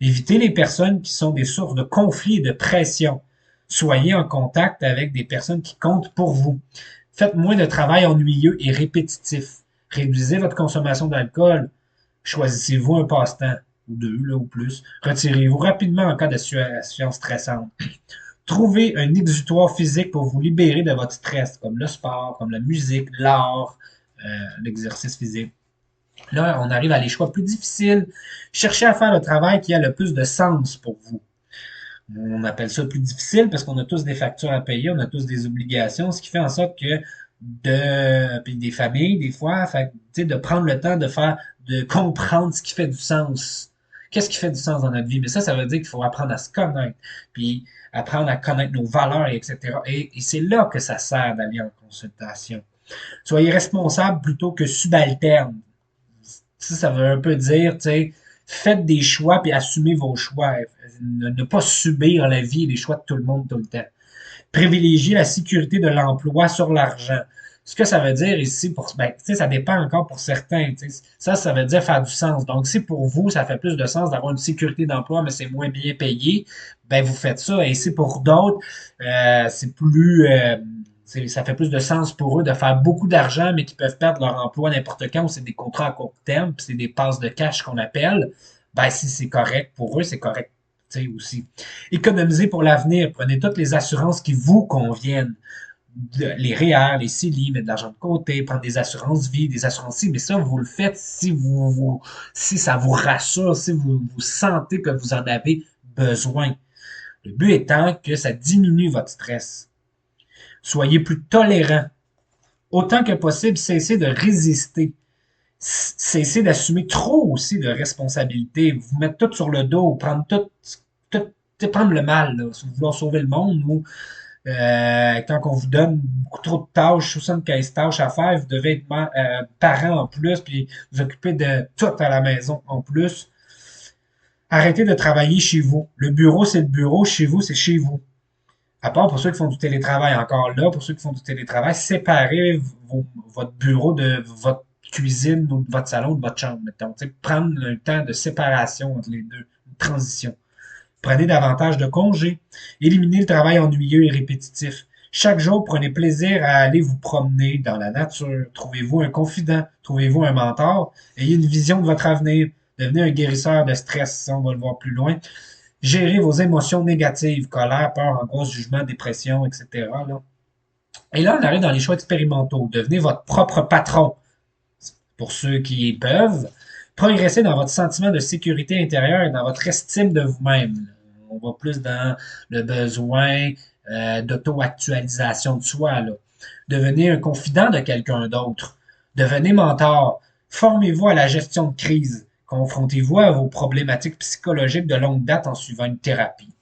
Évitez les personnes qui sont des sources de conflits et de pression. Soyez en contact avec des personnes qui comptent pour vous. Faites moins de travail ennuyeux et répétitif. Réduisez votre consommation d'alcool. Choisissez-vous un passe-temps, ou deux, là, ou plus. Retirez-vous rapidement en cas de situation stressante. Trouvez un exutoire physique pour vous libérer de votre stress, comme le sport, comme la musique, l'art, l'exercice physique. Là, on arrive à les choix plus difficiles. Cherchez à faire le travail qui a le plus de sens pour vous. On appelle ça plus difficile parce qu'on a tous des factures à payer, on a tous des obligations, ce qui fait en sorte que puis des familles, des fois, de prendre le temps de comprendre ce qui fait du sens. Qu'est-ce qui fait du sens dans notre vie? Mais ça veut dire qu'il faut apprendre à se connaître, puis apprendre à connaître nos valeurs, etc. Et c'est là que ça sert d'aller en consultation. Soyez responsable plutôt que subalterne. Ça veut un peu dire, faites des choix puis assumez vos choix. Ne pas subir la vie et les choix de tout le monde tout le temps. Privilégiez la sécurité de l'emploi sur l'argent. Ce que ça veut dire ici, ben, tu sais, ça dépend encore pour certains. Tu sais. Ça veut dire faire du sens. Donc, si pour vous, ça fait plus de sens d'avoir une sécurité d'emploi, mais c'est moins bien payé, ben vous faites ça. Et si pour d'autres, c'est plus, ça fait plus de sens pour eux de faire beaucoup d'argent, mais qui peuvent perdre leur emploi n'importe quand, ou c'est des contrats à court terme, puis c'est des passes de cash qu'on appelle, ben si c'est correct pour eux, c'est correct, tu sais, aussi. Économisez pour l'avenir. Prenez toutes les assurances qui vous conviennent. Les REER, les CELI, mettre de l'argent de côté, prendre des assurances vie, des assurances ci, mais ça, vous le faites si ça vous rassure, si vous sentez que vous en avez besoin. Le but étant que ça diminue votre stress. Soyez plus tolérant. Autant que possible, cessez de résister. Cessez d'assumer trop aussi de responsabilités. Vous mettre tout sur le dos, prendre prendre le mal, là, vouloir sauver le monde, ou quand on vous donne beaucoup trop de tâches, 75 tâches à faire, vous devez être parent en plus, puis vous occuper de tout à la maison en plus. Arrêtez de travailler chez vous. Le bureau, c'est le bureau. Chez vous, c'est chez vous. À part pour ceux qui font du télétravail, encore là, pour ceux qui font du télétravail, séparez votre bureau de votre cuisine ou de votre salon ou de votre chambre, mettons. Prendre un temps de séparation entre les deux, une transition. Prenez davantage de congés. Éliminez le travail ennuyeux et répétitif. Chaque jour, prenez plaisir à aller vous promener dans la nature. Trouvez-vous un confident. Trouvez-vous un mentor. Ayez une vision de votre avenir. Devenez un guérisseur de stress, ça, on va le voir plus loin. Gérez vos émotions négatives, colère, peur, angoisse, jugement, dépression, etc. Là. Et là, on arrive dans les choix expérimentaux. Devenez votre propre patron, pour ceux qui peuvent. Progressez dans votre sentiment de sécurité intérieure et dans votre estime de vous-même. On va plus dans le besoin d'auto-actualisation de soi. Là. Devenez un confident de quelqu'un d'autre. Devenez mentor. Formez-vous à la gestion de crise. Confrontez-vous à vos problématiques psychologiques de longue date en suivant une thérapie.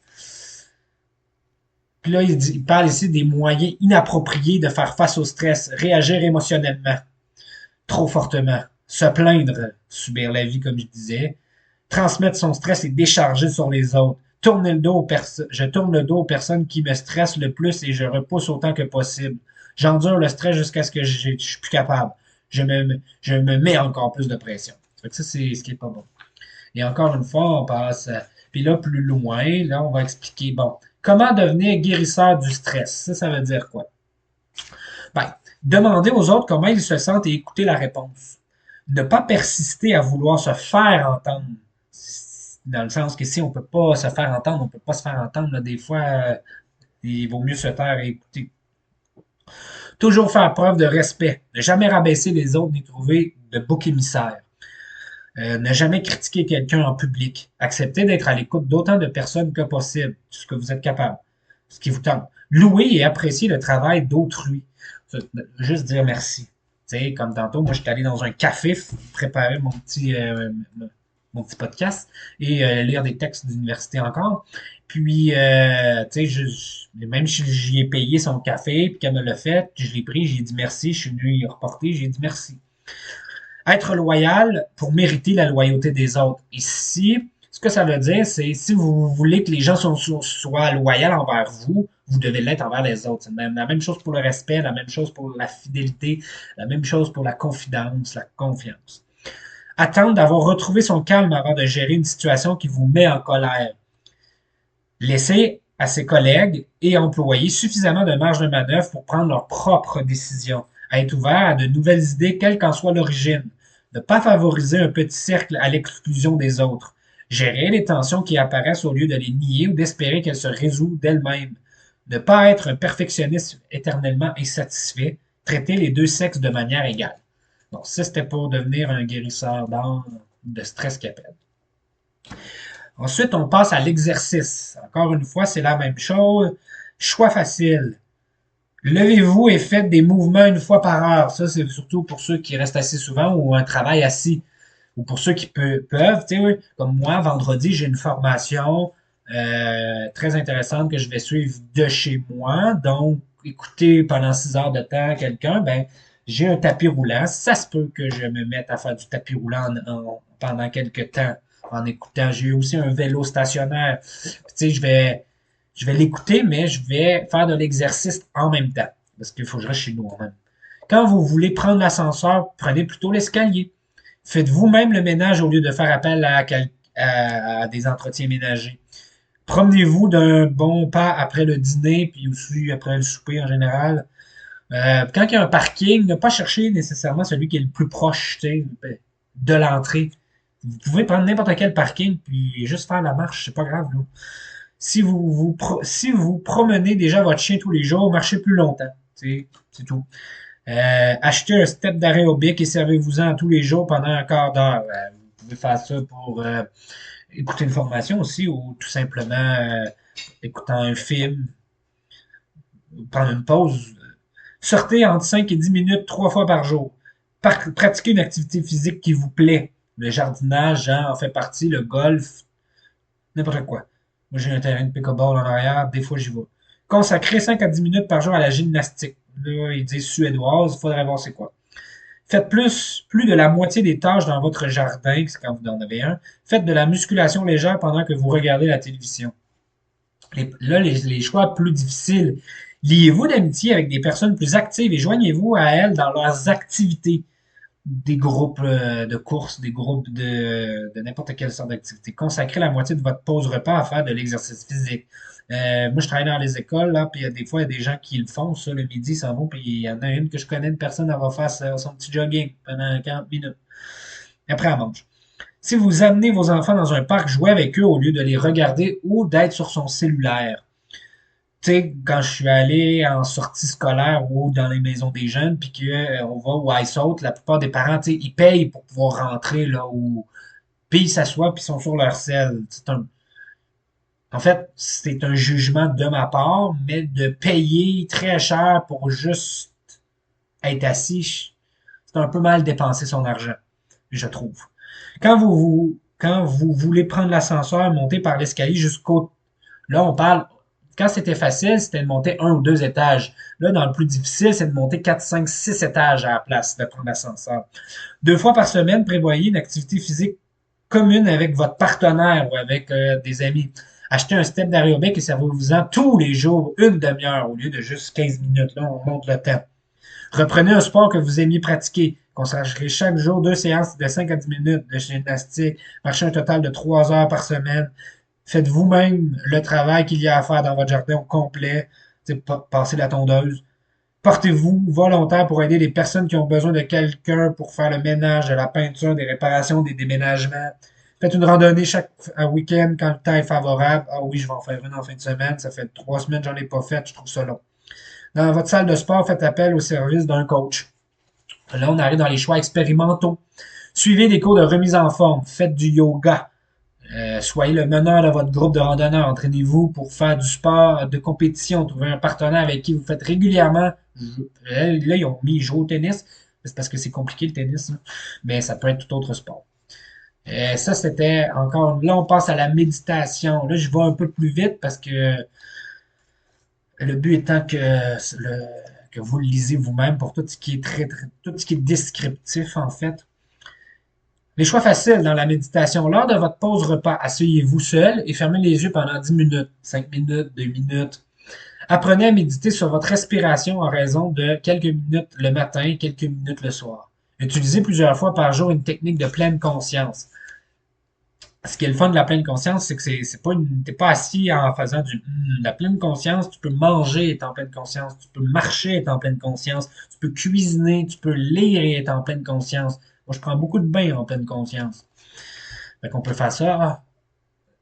Puis là, il parle ici des moyens inappropriés de faire face au stress. Réagir émotionnellement, trop fortement. Se plaindre, subir la vie, comme je disais. Transmettre son stress et décharger sur les autres. Je tourne le dos aux personnes qui me stressent le plus et je repousse autant que possible. J'endure le stress jusqu'à ce que je suis plus capable. Je me mets encore plus de pression. Ça, c'est ce qui est pas bon. Et encore une fois, on passe. Puis là, plus loin, là, on va expliquer, bon, comment devenir guérisseur du stress. Ça veut dire quoi? Ben, demander aux autres comment ils se sentent et écouter la réponse. Ne pas persister à vouloir se faire entendre. Dans le sens que si on peut pas se faire entendre, on peut pas se faire entendre. Là, des fois, il vaut mieux se taire et écouter. Toujours faire preuve de respect. Ne jamais rabaisser les autres ni trouver de bouc émissaire. Ne jamais critiquer quelqu'un en public. Accepter d'être à l'écoute d'autant de personnes que possible, ce que vous êtes capable, ce qui vous tente. Louer et apprécier le travail d'autrui. Juste dire merci. Tu sais, comme tantôt, moi, je suis allé dans un café préparer mon petit podcast et lire des textes d'université encore. Puis, tu sais, même si j'y ai payé son café, puis qu'elle me l'a fait, puis je l'ai pris, j'ai dit merci, je suis venu y reporter, j'ai dit merci. Être loyal pour mériter la loyauté des autres. Ici, ce que ça veut dire, c'est si vous voulez que les gens soient loyaux envers vous, vous devez l'être envers les autres. C'est la même chose pour le respect, la même chose pour la fidélité, la même chose pour la confidence, la confiance. Attendre d'avoir retrouvé son calme avant de gérer une situation qui vous met en colère. Laisser à ses collègues et employés suffisamment de marge de manœuvre pour prendre leurs propres décisions. Être ouvert à de nouvelles idées, quelle qu'en soit l'origine. Ne pas favoriser un petit cercle à l'exclusion des autres. Gérer les tensions qui apparaissent au lieu de les nier ou d'espérer qu'elles se résolvent d'elles-mêmes. Ne pas être un perfectionniste éternellement insatisfait. Traiter les deux sexes de manière égale. Donc, ça, c'était pour devenir un guérisseur d'âme de stress qu'il appelle. Ensuite, on passe à l'exercice. Encore une fois, c'est la même chose. Choix facile. Levez-vous et faites des mouvements une fois par heure. Ça, c'est surtout pour ceux qui restent assis souvent ou un travail assis. Ou pour ceux qui peuvent, tu sais, comme moi, vendredi, j'ai une formation très intéressante que je vais suivre de chez moi. Donc, écouter pendant 6 heures de temps quelqu'un, ben, j'ai un tapis roulant. Ça se peut que je me mette à faire du tapis roulant pendant quelques temps en écoutant. J'ai aussi un vélo stationnaire. Puis, tu sais, je vais l'écouter, mais je vais faire de l'exercice en même temps. Parce qu'il faut que je reste chez nous quand même. Quand vous voulez prendre l'ascenseur, prenez plutôt l'escalier. Faites vous-même le ménage au lieu de faire appel à des entretiens ménagers. Promenez-vous d'un bon pas après le dîner, puis aussi après le souper en général. Quand il y a un parking, ne pas chercher nécessairement celui qui est le plus proche, de l'entrée. Vous pouvez prendre n'importe quel parking, puis juste faire la marche, c'est pas grave, là. Si vous promenez déjà votre chien tous les jours, marchez plus longtemps. C'est tout. Achetez un step d'aérobic et servez-vous-en tous les jours pendant un quart d'heure. Vous pouvez faire ça pour écouter une formation aussi ou tout simplement écoutant un film, prendre une pause. Sortez entre 5 et 10 minutes 3 fois par jour. Pratiquez une activité physique qui vous plaît. Le jardinage, en fait partie, le golf, n'importe quoi. Moi, j'ai un terrain de pickleball en arrière, des fois j'y vais. Consacrez 5 à 10 minutes par jour à la gymnastique. Là, ils disent suédoise, il faudrait voir c'est quoi. Faites plus de la moitié des tâches dans votre jardin, c'est quand vous en avez un. Faites de la musculation légère pendant que vous regardez la télévision. Les choix plus difficiles. Liez-vous d'amitié avec des personnes plus actives et joignez-vous à elles dans leurs activités. Des groupes de courses, des groupes de n'importe quelle sorte d'activité. Consacrez la moitié de votre pause repas à faire de l'exercice physique. Moi, je travaille dans les écoles, là, puis des fois, il y a des gens qui le font, ça, le midi, ils s'en vont, puis il y en a une que je connais, une personne, elle va faire son petit jogging pendant 40 minutes. Après, elle mange. Si vous amenez vos enfants dans un parc, jouez avec eux au lieu de les regarder ou d'être sur son cellulaire. Tu sais, quand je suis allé en sortie scolaire ou dans les maisons des jeunes, puis qu'on va au Ice Out, la plupart des parents, tu sais, ils payent pour pouvoir rentrer là où. Puis ils s'assoient, puis ils sont sur leur selle. En fait, c'est un jugement de ma part, mais de payer très cher pour juste être assis, c'est un peu mal dépenser son argent, je trouve. Quand vous voulez prendre l'ascenseur, monter par l'escalier jusqu'au. Là, on parle. Quand c'était facile, c'était de monter un ou deux étages. Là, dans le plus difficile, c'est de monter 4, 5, 6 étages à la place de prendre l'ascenseur. 2 fois par semaine, prévoyez une activité physique commune avec votre partenaire ou avec des amis. Achetez un step d'aérobic et servez-vous-en tous les jours, une demi-heure au lieu de juste 15 minutes. Là, on monte le temps. Reprenez un sport que vous aimiez pratiquer. Consacrez chaque jour 2 séances de 5 à 10 minutes de gymnastique. Marchez un total de 3 heures par semaine. Faites vous-même le travail qu'il y a à faire dans votre jardin au complet. Passez la tondeuse. Portez-vous volontaire pour aider les personnes qui ont besoin de quelqu'un pour faire le ménage, de la peinture, des réparations, des déménagements. Faites une randonnée chaque week-end quand le temps est favorable. Ah oui, je vais en faire une en fin de semaine. Ça fait 3 semaines que j'en ai pas fait. Je trouve ça long. Dans votre salle de sport, faites appel au service d'un coach. Là, on arrive dans les choix expérimentaux. Suivez des cours de remise en forme. Faites du yoga. Soyez le meneur de votre groupe de randonneurs. Entraînez-vous pour faire du sport de compétition. Trouvez un partenaire avec qui vous faites régulièrement. Là, ils ont mis jouer au tennis. C'est parce que c'est compliqué le tennis. Là. Mais ça peut être tout autre sport. Ça, c'était encore. Là, on passe à la méditation. Là, je vais un peu plus vite parce que le but étant que vous le lisez vous-même pour tout ce qui est tout ce qui est descriptif, en fait. Les choix faciles dans la méditation. Lors de votre pause repas, asseyez-vous seul et fermez les yeux pendant 10 minutes, 5 minutes, 2 minutes. Apprenez à méditer sur votre respiration en raison de quelques minutes le matin, quelques minutes le soir. Utilisez plusieurs fois par jour une technique de pleine conscience. Ce qui est le fun de la pleine conscience, c'est que c'est pas t'es pas assis en faisant la pleine conscience, tu peux manger et être en pleine conscience, tu peux marcher et être en pleine conscience, tu peux cuisiner, tu peux lire et être en pleine conscience. Moi, je prends beaucoup de bains en pleine conscience. Fait qu'on peut faire ça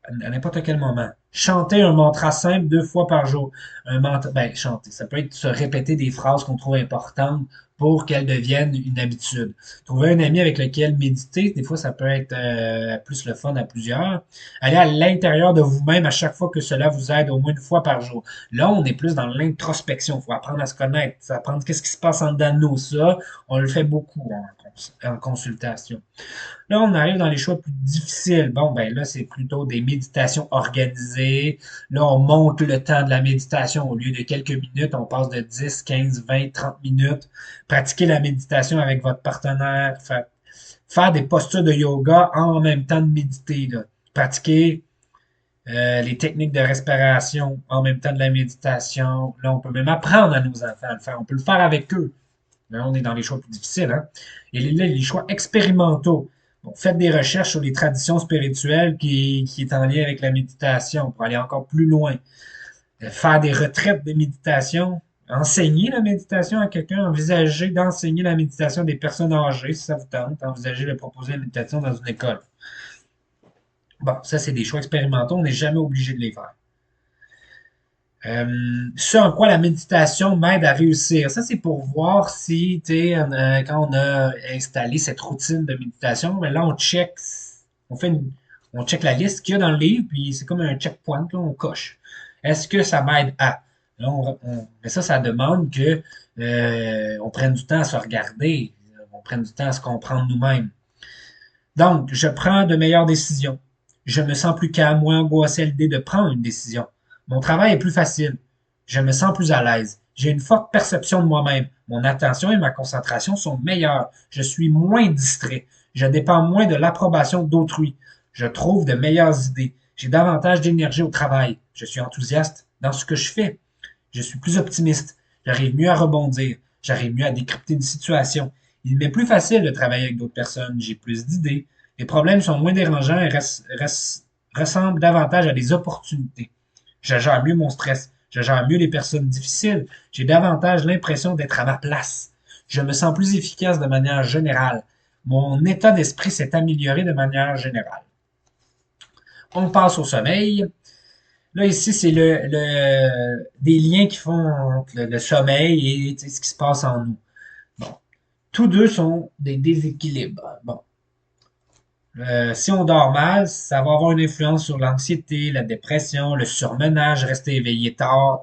à n'importe quel moment. Chanter un mantra simple 2 fois par jour. Chanter. Ça peut être se répéter des phrases qu'on trouve importantes pour qu'elles deviennent une habitude. Trouver un ami avec lequel méditer, des fois, ça peut être plus le fun à plusieurs. Aller à l'intérieur de vous-même à chaque fois que cela vous aide au moins 1 fois par jour. Là, on est plus dans l'introspection. Il faut apprendre à se connaître, apprendre qu'est-ce qui se passe en dedans de nous. Ça, on le fait beaucoup en consultation. Là, on arrive dans les choix plus difficiles. Bon, ben là, c'est plutôt des méditations organisées. Là, on monte le temps de la méditation. Au lieu de quelques minutes, on passe de 10, 15, 20, 30 minutes. Pratiquer la méditation avec votre partenaire. Faire des postures de yoga en même temps de méditer. Là. Pratiquer les techniques de respiration en même temps de la méditation. Là, on peut même apprendre à nos enfants à le faire. On peut le faire avec eux. Là, on est dans les choix plus difficiles, hein? Et les choix expérimentaux. Bon, faites des recherches sur les traditions spirituelles qui est en lien avec la méditation pour aller encore plus loin. Faire des retraites de méditation, enseigner la méditation à quelqu'un, envisager d'enseigner la méditation à des personnes âgées, si ça vous tente, envisager de proposer la méditation dans une école. Bon, ça, c'est des choix expérimentaux, on n'est jamais obligé de les faire. Ce en quoi la méditation m'aide à réussir. Ça, c'est pour voir si, tu sais, quand on a installé cette routine de méditation, ben là, on fait on check la liste qu'il y a dans le livre, puis c'est comme un checkpoint, là, on coche. Est-ce que ça m'aide à? Là, mais ça demande que on prenne du temps à se regarder, on prenne du temps à se comprendre nous-mêmes. Donc, je prends de meilleures décisions. Je me sens plus calme, moins angoissé à l'idée de prendre une décision. Mon travail est plus facile. Je me sens plus à l'aise. J'ai une forte perception de moi-même. Mon attention et ma concentration sont meilleures. Je suis moins distrait. Je dépends moins de l'approbation d'autrui. Je trouve de meilleures idées. J'ai davantage d'énergie au travail. Je suis enthousiaste dans ce que je fais. Je suis plus optimiste. J'arrive mieux à rebondir. J'arrive mieux à décrypter une situation. Il m'est plus facile de travailler avec d'autres personnes. J'ai plus d'idées. Les problèmes sont moins dérangeants et ressemblent davantage à des opportunités. Je gère mieux mon stress. Je gère mieux les personnes difficiles. J'ai davantage l'impression d'être à ma place. Je me sens plus efficace de manière générale. Mon état d'esprit s'est amélioré de manière générale. On passe au sommeil. Là, ici, c'est des liens qui font entre le sommeil et ce qui se passe en nous. Bon. Tous deux sont des déséquilibres. Bon. Si on dort mal, ça va avoir une influence sur l'anxiété, la dépression, le surmenage, rester éveillé tard,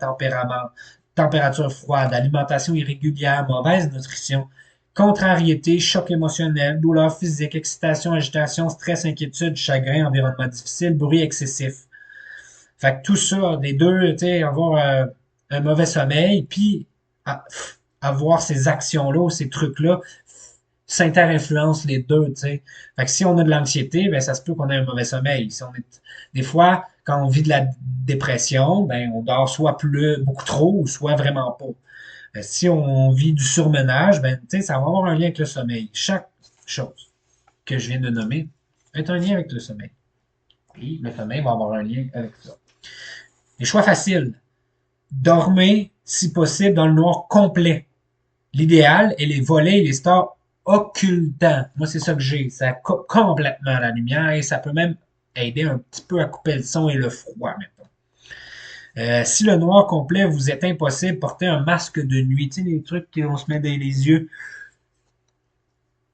température froide, alimentation irrégulière, mauvaise nutrition, contrariété, choc émotionnel, douleur physique, excitation, agitation, stress, inquiétude, chagrin, environnement difficile, bruit excessif. Fait que tout ça, les deux, tu sais, avoir un mauvais sommeil, puis avoir ces actions-là ou ces trucs-là, s'inter-influencent les deux, tu sais. Fait que si on a de l'anxiété, ben ça se peut qu'on ait un mauvais sommeil. Si on est... Des fois, quand on vit de la dépression, ben on dort soit plus beaucoup trop ou soit vraiment pas. Si on vit du surmenage, ben tu sais, ça va avoir un lien avec le sommeil. Chaque chose que je viens de nommer est un lien avec le sommeil. Et le sommeil va avoir un lien avec ça. Les choix faciles. Dormez, si possible, dans le noir complet. L'idéal est les volets et les stores occultants. Moi, c'est ça que j'ai. Ça coupe complètement la lumière et ça peut même aider un petit peu à couper le son et le froid, mettons. Si le noir complet vous est impossible, portez un masque de nuit. Tu sais, les trucs qu'on se met dans les yeux.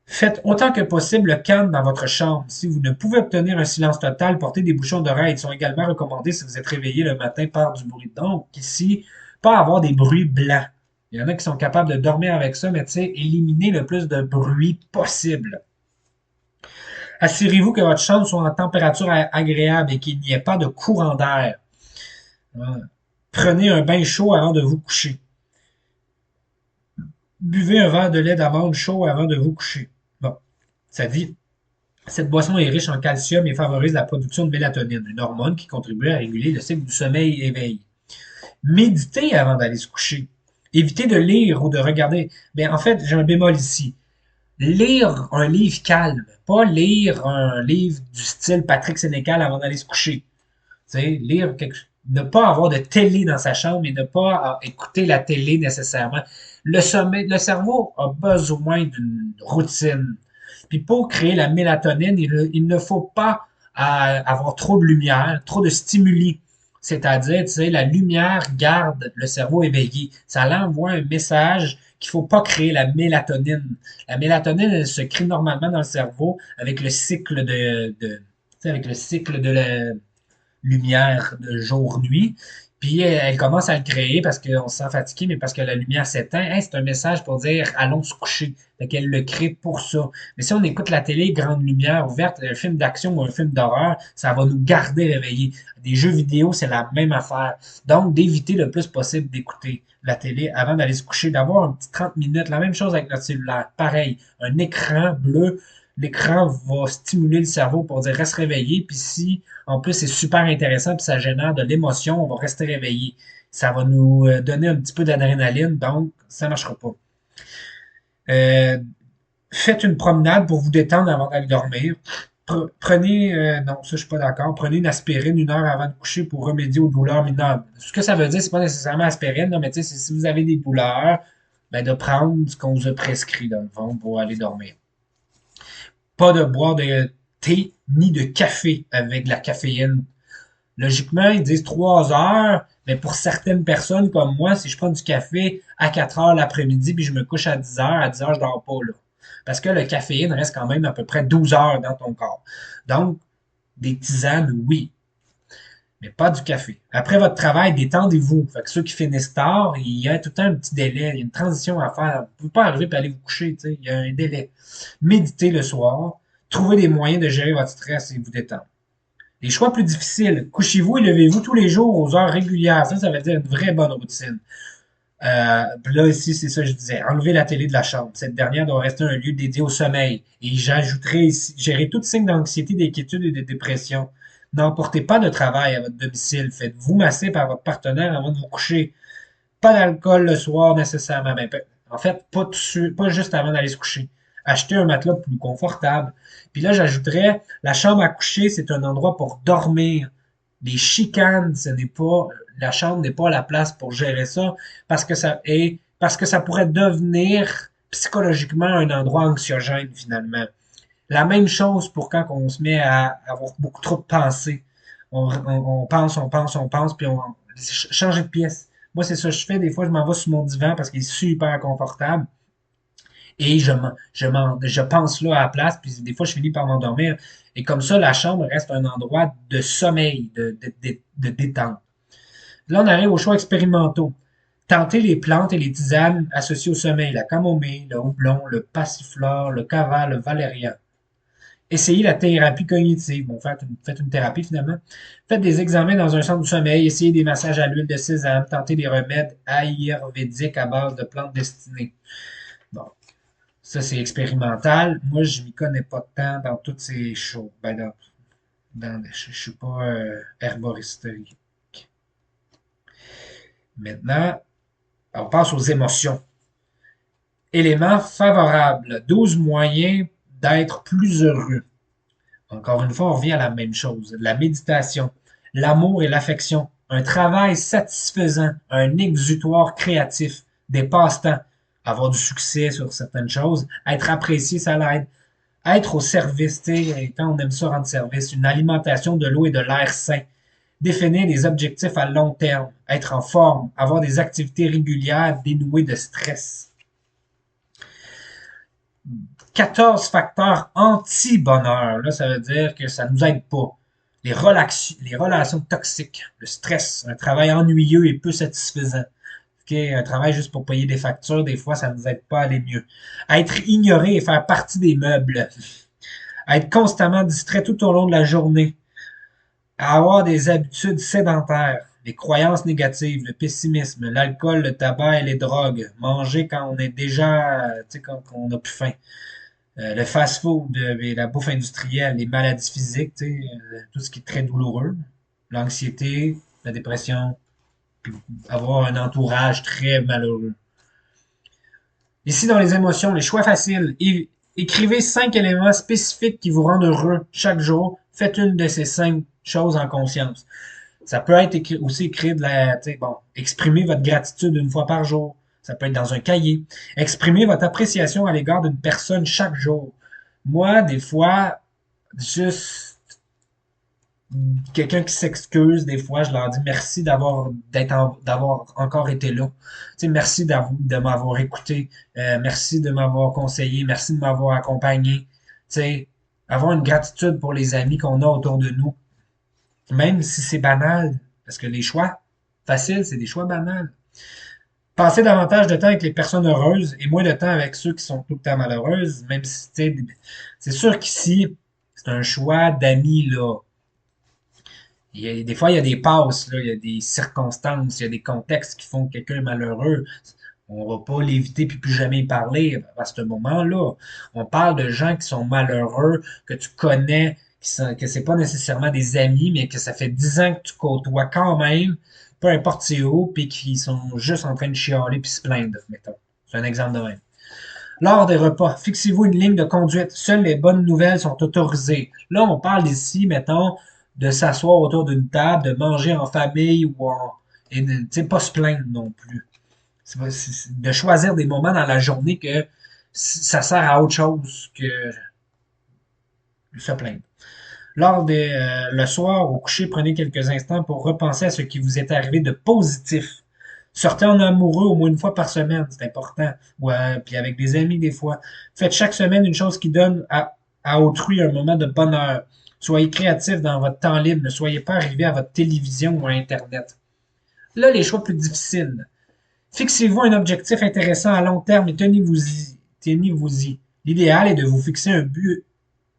Faites autant que possible le calme dans votre chambre. Si vous ne pouvez obtenir un silence total, portez des bouchons d'oreilles. Ils sont également recommandés si vous êtes réveillé le matin par du bruit. Donc, ici, pas avoir des bruits blancs. Il y en a qui sont capables de dormir avec ça, mais tu sais, éliminez le plus de bruit possible. Assurez-vous que votre chambre soit en température agréable et qu'il n'y ait pas de courant d'air. Prenez un bain chaud avant de vous coucher. Buvez un verre de lait d'amande chaud avant de vous coucher. Bon, ça dit, cette boisson est riche en calcium et favorise la production de mélatonine, une hormone qui contribue à réguler le cycle du sommeil-éveil. Méditez avant d'aller se coucher. Évitez de lire ou de regarder. En fait, j'ai un bémol ici. Lire un livre calme, pas lire un livre du style Patrick Sénécal avant d'aller se coucher. Tu sais, ne pas avoir de télé dans sa chambre et ne pas écouter la télé nécessairement. Le sommeil, le cerveau a besoin d'une routine. Puis pour créer la mélatonine, il ne faut pas avoir trop de lumière, trop de stimuli. C'est-à-dire, tu sais, la lumière garde le cerveau éveillé. Ça l'envoie un message qu'il faut pas créer la mélatonine. La mélatonine, elle se crée normalement dans le cerveau avec le cycle tu sais, avec le cycle de la lumière de jour-nuit. Puis elle commence à le créer parce qu'on se sent fatigué, mais parce que la lumière s'éteint. Hey, c'est un message pour dire allons se coucher. Fait qu'elle le crée pour ça. Mais si on écoute la télé, grande lumière ouverte, un film d'action ou un film d'horreur, ça va nous garder réveillés. Des jeux vidéo, c'est la même affaire. Donc, d'éviter le plus possible d'écouter la télé avant d'aller se coucher, d'avoir un petit 30 minutes. La même chose avec notre cellulaire. Pareil, un écran bleu. L'écran va stimuler le cerveau pour dire reste réveillé. Puis si en plus c'est super intéressant puis ça génère de l'émotion, on va rester réveillé. Ça va nous donner un petit peu d'adrénaline, donc ça ne marchera pas. Euh, Faites une promenade pour vous détendre avant d'aller dormir. Prenez, non, ça je suis pas d'accord. Prenez une aspirine 1 heure avant de coucher pour remédier aux douleurs mineures. Ce que ça veut dire, c'est pas nécessairement aspirine, non, mais tu sais, si vous avez des douleurs, ben de prendre ce qu'on vous a prescrit dans le fond pour aller dormir. Pas de boire de thé ni de café avec de la caféine. Logiquement, ils disent 3 heures, mais pour certaines personnes comme moi, si je prends du café à 4 heures l'après-midi puis je me couche à 10 heures, je dors pas là. Parce que le caféine reste quand même à peu près 12 heures dans ton corps. Donc, des tisanes, oui, mais pas du café. Après votre travail, détendez-vous. Fait que ceux qui finissent tard, il y a tout le temps un petit délai, il y a une transition à faire. Vous ne pouvez pas arriver et aller vous coucher, tu sais, il y a un délai. Méditez le soir, trouvez des moyens de gérer votre stress et vous détendre. Les choix plus difficiles, couchez-vous et levez-vous tous les jours aux heures régulières. Ça veut dire une vraie bonne routine. Là, ici, c'est ça que je disais. Enlever la télé de la chambre. Cette dernière doit rester un lieu dédié au sommeil. Et j'ajouterai ici, gérer tout signe d'anxiété, d'inquiétude et de dépression. N'emportez pas de travail à votre domicile. Faites-vous masser par votre partenaire avant de vous coucher. Pas d'alcool le soir nécessairement. Ben, en fait, pas juste avant d'aller se coucher. Achetez un matelas plus confortable. Puis là, j'ajouterais, la chambre à coucher, c'est un endroit pour dormir. Les chicanes, la chambre n'est pas la place pour gérer ça parce que ça pourrait devenir psychologiquement un endroit anxiogène finalement. La même chose pour quand on se met à avoir beaucoup trop de pensées. On pense, puis on changer de pièce. Moi, c'est ça que je fais. Des fois, je m'en vais sur mon divan parce qu'il est super confortable. Et je pense là à la place, puis des fois, je finis par m'endormir. Et comme ça, la chambre reste un endroit de sommeil, de détente. Là, on arrive aux choix expérimentaux. Tentez les plantes et les tisanes associées au sommeil, la camomille, le houblon, le passiflore, le cava, le valérian. Essayez la thérapie cognitive. Bon, faites une thérapie finalement. Faites des examens dans un centre du sommeil. Essayez des massages à l'huile de sésame. Tentez des remèdes ayurvédiques à base de plantes destinées. Bon, ça c'est expérimental. Moi, je m'y connais pas tant dans toutes ces choses. Je suis pas herboriste. Maintenant, on passe aux émotions. Éléments favorables. 12 moyens d'être plus heureux. Encore une fois, on revient à la même chose. La méditation, l'amour et l'affection, un travail satisfaisant, un exutoire créatif, des passe-temps, avoir du succès sur certaines choses, être apprécié, ça l'aide. Être au service, tu sais, quand on aime ça rendre service, une alimentation de l'eau et de l'air sain. Définir des objectifs à long terme, être en forme, avoir des activités régulières dénouées de stress. 14 facteurs anti-bonheur. Là, ça veut dire que ça ne nous aide pas. Les relations toxiques, le stress, un travail ennuyeux et peu satisfaisant. Okay? Un travail juste pour payer des factures, des fois, ça ne nous aide pas à aller mieux. Être ignoré et faire partie des meubles. Être constamment distrait tout au long de la journée. Avoir des habitudes sédentaires. Les croyances négatives, le pessimisme, l'alcool, le tabac et les drogues. Manger quand on est déjà, tu sais, quand on n'a plus faim. Le fast-food, la bouffe industrielle, les maladies physiques, tout ce qui est très douloureux, l'anxiété, la dépression, puis avoir un entourage très malheureux. Ici, dans les émotions, les choix faciles. Écrivez 5 éléments spécifiques qui vous rendent heureux chaque jour. Faites une de ces 5 choses en conscience. Ça peut être aussi écrit exprimer votre gratitude 1 fois par jour. Ça peut être dans un cahier. Exprimer votre appréciation à l'égard d'une personne chaque jour. Moi, des fois, juste quelqu'un qui s'excuse, des fois, je leur dis merci d'avoir encore été là. Tu sais, merci de m'avoir écouté. Merci de m'avoir conseillé. Merci de m'avoir accompagné. Tu sais, avoir une gratitude pour les amis qu'on a autour de nous. Même si c'est banal. Parce que les choix faciles, c'est des choix banals. Passer davantage de temps avec les personnes heureuses et moins de temps avec ceux qui sont tout le temps malheureuses, même si, tu sais, c'est sûr qu'ici, c'est un choix d'amis, là. Des fois, il y a des passes, là, il y a des circonstances, il y a des contextes qui font que quelqu'un est malheureux. On va pas l'éviter puis plus jamais y parler à ce moment-là. On parle de gens qui sont malheureux, que tu connais, que c'est pas nécessairement des amis, mais que ça fait 10 ans que tu côtoies quand même, peu importe c'est où, puis qui sont juste en train de chialer puis se plaindre, mettons. C'est un exemple de même. Lors des repas, fixez-vous une ligne de conduite. Seules les bonnes nouvelles sont autorisées. Là, on parle ici, mettons, de s'asseoir autour d'une table, de manger en famille et de, tu sais, pas se plaindre non plus. De choisir des moments dans la journée que ça sert à autre chose que se plaindre. Le soir, au coucher, prenez quelques instants pour repenser à ce qui vous est arrivé de positif. Sortez en amoureux au moins une fois par semaine, c'est important. Ouais, puis avec des amis des fois. Faites chaque semaine une chose qui donne à autrui un moment de bonheur. Soyez créatif dans votre temps libre. Ne soyez pas arrivé à votre télévision ou à Internet. Là, les choix plus difficiles. Fixez-vous un objectif intéressant à long terme et tenez-vous-y. Tenez-vous-y. L'idéal est de vous fixer un but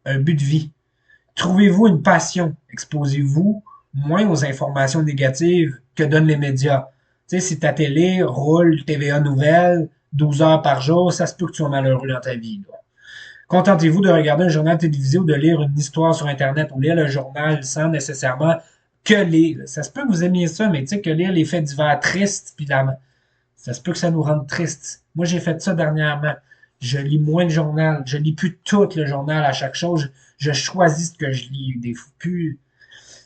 de vie. Trouvez-vous une passion. Exposez-vous moins aux informations négatives que donnent les médias. Tu sais, si ta télé roule TVA Nouvelles 12 heures par jour, ça se peut que tu sois malheureux dans ta vie. Là. Contentez-vous de regarder un journal télévisé ou de lire une histoire sur Internet ou lire le journal sans nécessairement que lire. Ça se peut que vous aimiez ça, mais tu sais, que lire les faits divers tristes, puis ça se peut que ça nous rende tristes. Moi, j'ai fait ça dernièrement. Je lis moins le journal. Je lis plus tout le journal à chaque chose. Je choisis ce que je lis. Plus.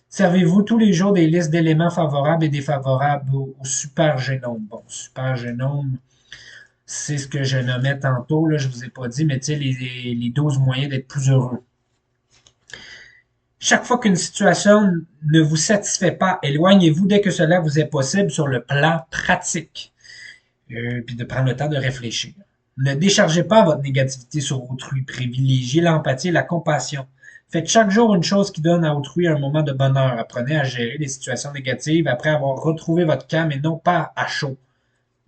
Servez-vous tous les jours des listes d'éléments favorables et défavorables au supergénome. Bon, supergénome, c'est ce que je nommais tantôt. Là, je vous ai pas dit, mais tu sais, les 12 moyens d'être plus heureux. Chaque fois qu'une situation ne vous satisfait pas, éloignez-vous dès que cela vous est possible sur le plan pratique. Puis de prendre le temps de réfléchir. Ne déchargez pas votre négativité sur autrui. Privilégiez l'empathie et la compassion. Faites chaque jour une chose qui donne à autrui un moment de bonheur. Apprenez à gérer les situations négatives après avoir retrouvé votre calme et non pas à chaud.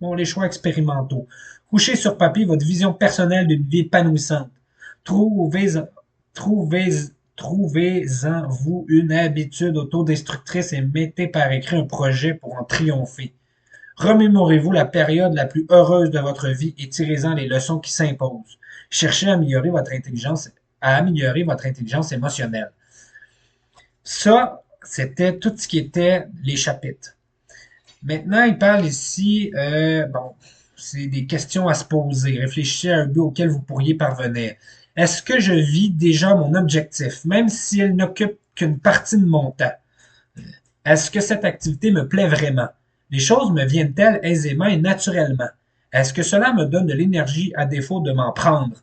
Bon, les choix expérimentaux. Couchez sur papier votre vision personnelle d'une vie épanouissante. Trouvez, trouvez, trouvez-en vous une habitude autodestructrice et mettez par écrit un projet pour en triompher. Remémorez-vous la période la plus heureuse de votre vie et tirez-en les leçons qui s'imposent. Cherchez à améliorer votre intelligence émotionnelle. Ça, c'était tout ce qui était les chapitres. Maintenant, il parle ici, bon, c'est des questions à se poser. Réfléchissez à un but auquel vous pourriez parvenir. Est-ce que je vis déjà mon objectif, même si elle n'occupe qu'une partie de mon temps? Est-ce que cette activité me plaît vraiment? Les choses me viennent-elles aisément et naturellement? Est-ce que cela me donne de l'énergie à défaut de m'en prendre?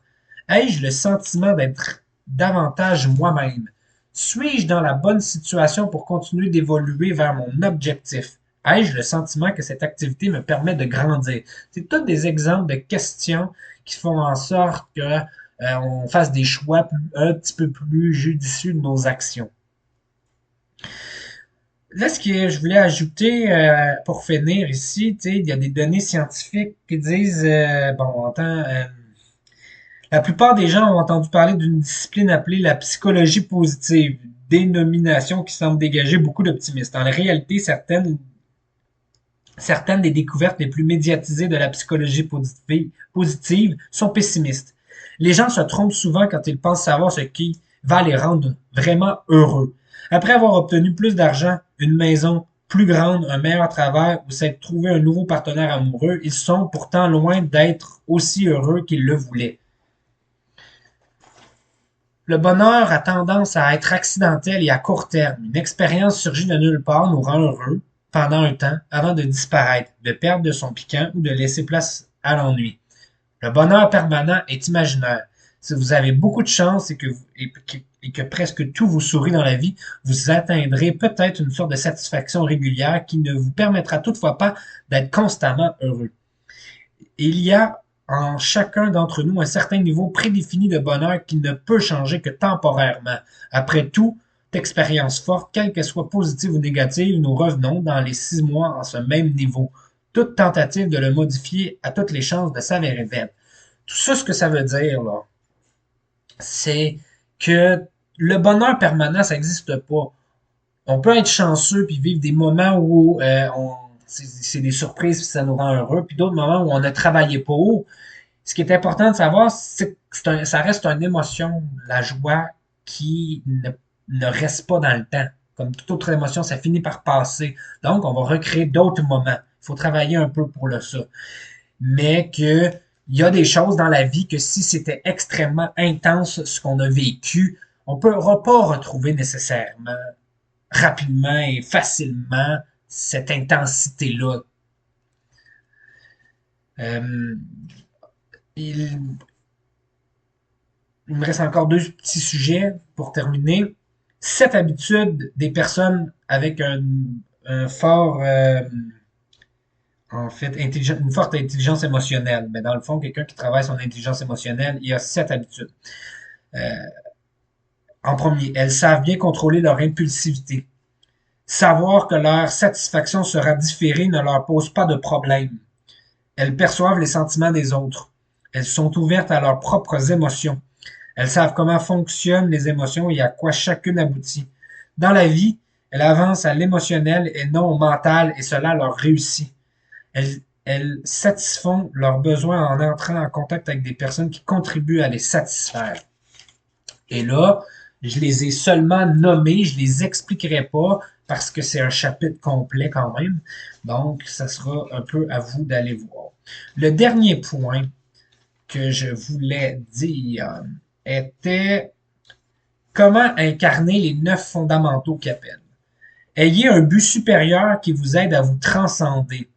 Ai-je le sentiment d'être davantage moi-même? Suis-je dans la bonne situation pour continuer d'évoluer vers mon objectif? Ai-je le sentiment que cette activité me permet de grandir? C'est tous des exemples de questions qui font en sorte que on fasse des choix un petit peu plus judicieux de nos actions. Là, ce que je voulais ajouter pour finir ici, tu sais, il y a des données scientifiques qui disent, bon, la plupart des gens ont entendu parler d'une discipline appelée la psychologie positive, dénomination qui semble dégager beaucoup d'optimisme. En réalité, certaines des découvertes les plus médiatisées de la psychologie positive sont pessimistes. Les gens se trompent souvent quand ils pensent savoir ce qui va les rendre vraiment heureux. Après avoir obtenu plus d'argent, une maison plus grande, un meilleur travail ou s'être trouvé un nouveau partenaire amoureux, ils sont pourtant loin d'être aussi heureux qu'ils le voulaient. Le bonheur a tendance à être accidentel et à court terme. Une expérience surgit de nulle part nous rend heureux pendant un temps avant de disparaître, de perdre de son piquant ou de laisser place à l'ennui. Le bonheur permanent est imaginaire. Si vous avez beaucoup de chance et que presque tout vous sourit dans la vie, vous atteindrez peut-être une sorte de satisfaction régulière qui ne vous permettra toutefois pas d'être constamment heureux. Il y a en chacun d'entre nous un certain niveau prédéfini de bonheur qui ne peut changer que temporairement. Après tout, expérience forte, quelle qu'elle soit positive ou négative, nous revenons dans les 6 mois en ce même niveau. Toute tentative de le modifier a toutes les chances de s'avérer vaine. Tout ça, ce que ça veut dire, là, c'est que le bonheur permanent, ça n'existe pas. On peut être chanceux puis vivre des moments où c'est des surprises puis ça nous rend heureux, puis d'autres moments où on a travaillé pour. Ce qui est important de savoir, c'est que ça reste une émotion, la joie qui ne reste pas dans le temps. Comme toute autre émotion, ça finit par passer. Donc, on va recréer d'autres moments. Il faut travailler un peu pour ça. Mais que Il y a des choses dans la vie que si c'était extrêmement intense ce qu'on a vécu, on ne pourra pas retrouver nécessairement rapidement et facilement cette intensité-là. Euh, il, il me reste encore deux petits sujets pour terminer. Sept habitudes des personnes avec un fort, en fait, une forte intelligence émotionnelle. Mais dans le fond, quelqu'un qui travaille son intelligence émotionnelle, il y a sept habitudes. Euh, En premier, elles savent bien contrôler leur impulsivité. Savoir que leur satisfaction sera différée ne leur pose pas de problème. Elles perçoivent les sentiments des autres. Elles sont ouvertes à leurs propres émotions. Elles savent comment fonctionnent les émotions et à quoi chacune aboutit. Dans la vie, elles avancent à l'émotionnel et non au mental et cela leur réussit. Elles satisfont leurs besoins en entrant en contact avec des personnes qui contribuent à les satisfaire. Et là, je les ai seulement nommés, je les expliquerai pas parce que c'est un chapitre complet quand même. Donc, ça sera un peu à vous d'aller voir. Le dernier point que je voulais dire était comment incarner les 9 fondamentaux qu'il appelle. Ayez un but supérieur qui vous aide à vous transcender.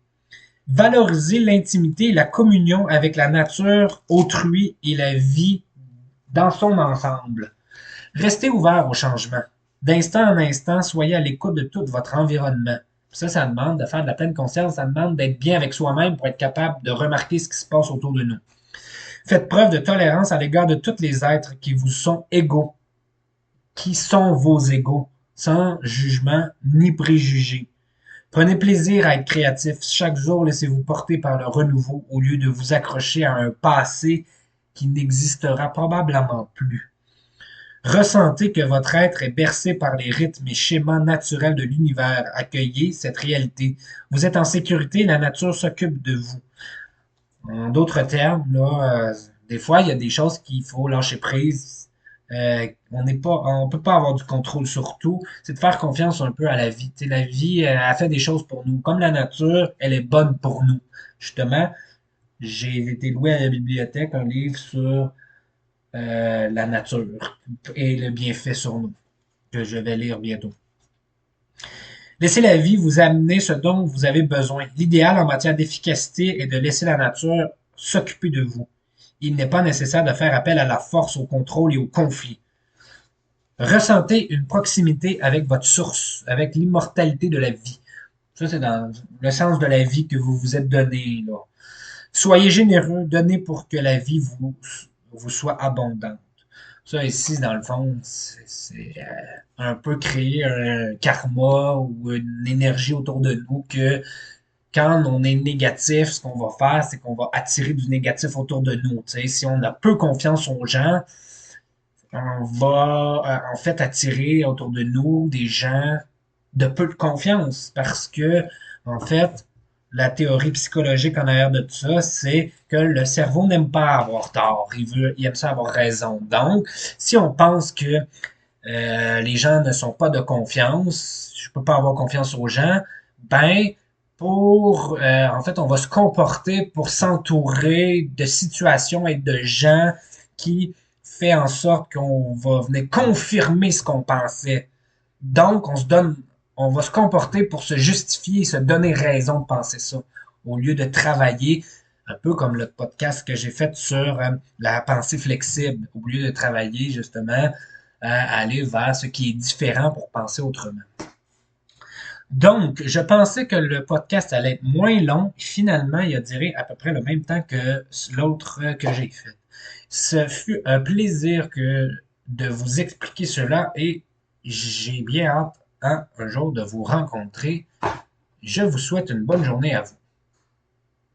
Valorisez l'intimité et la communion avec la nature, autrui et la vie dans son ensemble. Restez ouvert au changement. D'instant en instant, soyez à l'écoute de tout votre environnement. Ça demande de faire de la pleine conscience, ça demande d'être bien avec soi-même pour être capable de remarquer ce qui se passe autour de nous. Faites preuve de tolérance à l'égard de tous les êtres qui vous sont égaux, qui sont vos égaux, sans jugement ni préjugés. Prenez plaisir à être créatif. Chaque jour, laissez-vous porter par le renouveau au lieu de vous accrocher à un passé qui n'existera probablement plus. Ressentez que votre être est bercé par les rythmes et schémas naturels de l'univers. Accueillez cette réalité. Vous êtes en sécurité, la nature s'occupe de vous. En d'autres termes, là, des fois, il y a des choses qu'il faut lâcher prise. On peut pas avoir du contrôle sur tout. C'est de faire confiance un peu à la vie. Tu sais, la vie, elle fait des choses pour nous. Comme la nature, elle est bonne pour nous. Justement, j'ai été loué à la bibliothèque un livre sur la nature et le bienfait sur nous, que je vais lire bientôt. Laissez la vie vous amener ce dont vous avez besoin. L'idéal en matière d'efficacité est de laisser la nature s'occuper de vous. Il n'est pas nécessaire de faire appel à la force, au contrôle et au conflit. Ressentez une proximité avec votre source, avec l'immortalité de la vie. Ça, c'est dans le sens de la vie que vous vous êtes donné, là. Soyez généreux, donnez pour que la vie vous soit abondante. Ça ici, dans le fond, c'est un peu créer un karma ou une énergie autour de nous que quand on est négatif, ce qu'on va faire, c'est qu'on va attirer du négatif autour de nous. Tu sais, si on a peu confiance aux gens, on va en fait attirer autour de nous des gens de peu de confiance parce que, en fait, la théorie psychologique en arrière de tout ça, c'est que le cerveau n'aime pas avoir tort, il aime ça avoir raison. Donc, si on pense que les gens ne sont pas de confiance, je peux pas avoir confiance aux gens, ben, en fait, on va se comporter pour s'entourer de situations et de gens qui fait en sorte qu'on va venir confirmer ce qu'on pensait. Donc, on va se comporter pour se justifier et se donner raison de penser ça, au lieu de travailler, un peu comme le podcast que j'ai fait sur la pensée flexible, au lieu de travailler justement à aller vers ce qui est différent pour penser autrement. Donc, je pensais que le podcast allait être moins long. Finalement, il a duré à peu près le même temps que l'autre que j'ai fait. Ce fut un plaisir de vous expliquer cela et j'ai bien hâte un jour de vous rencontrer. Je vous souhaite une bonne journée à vous.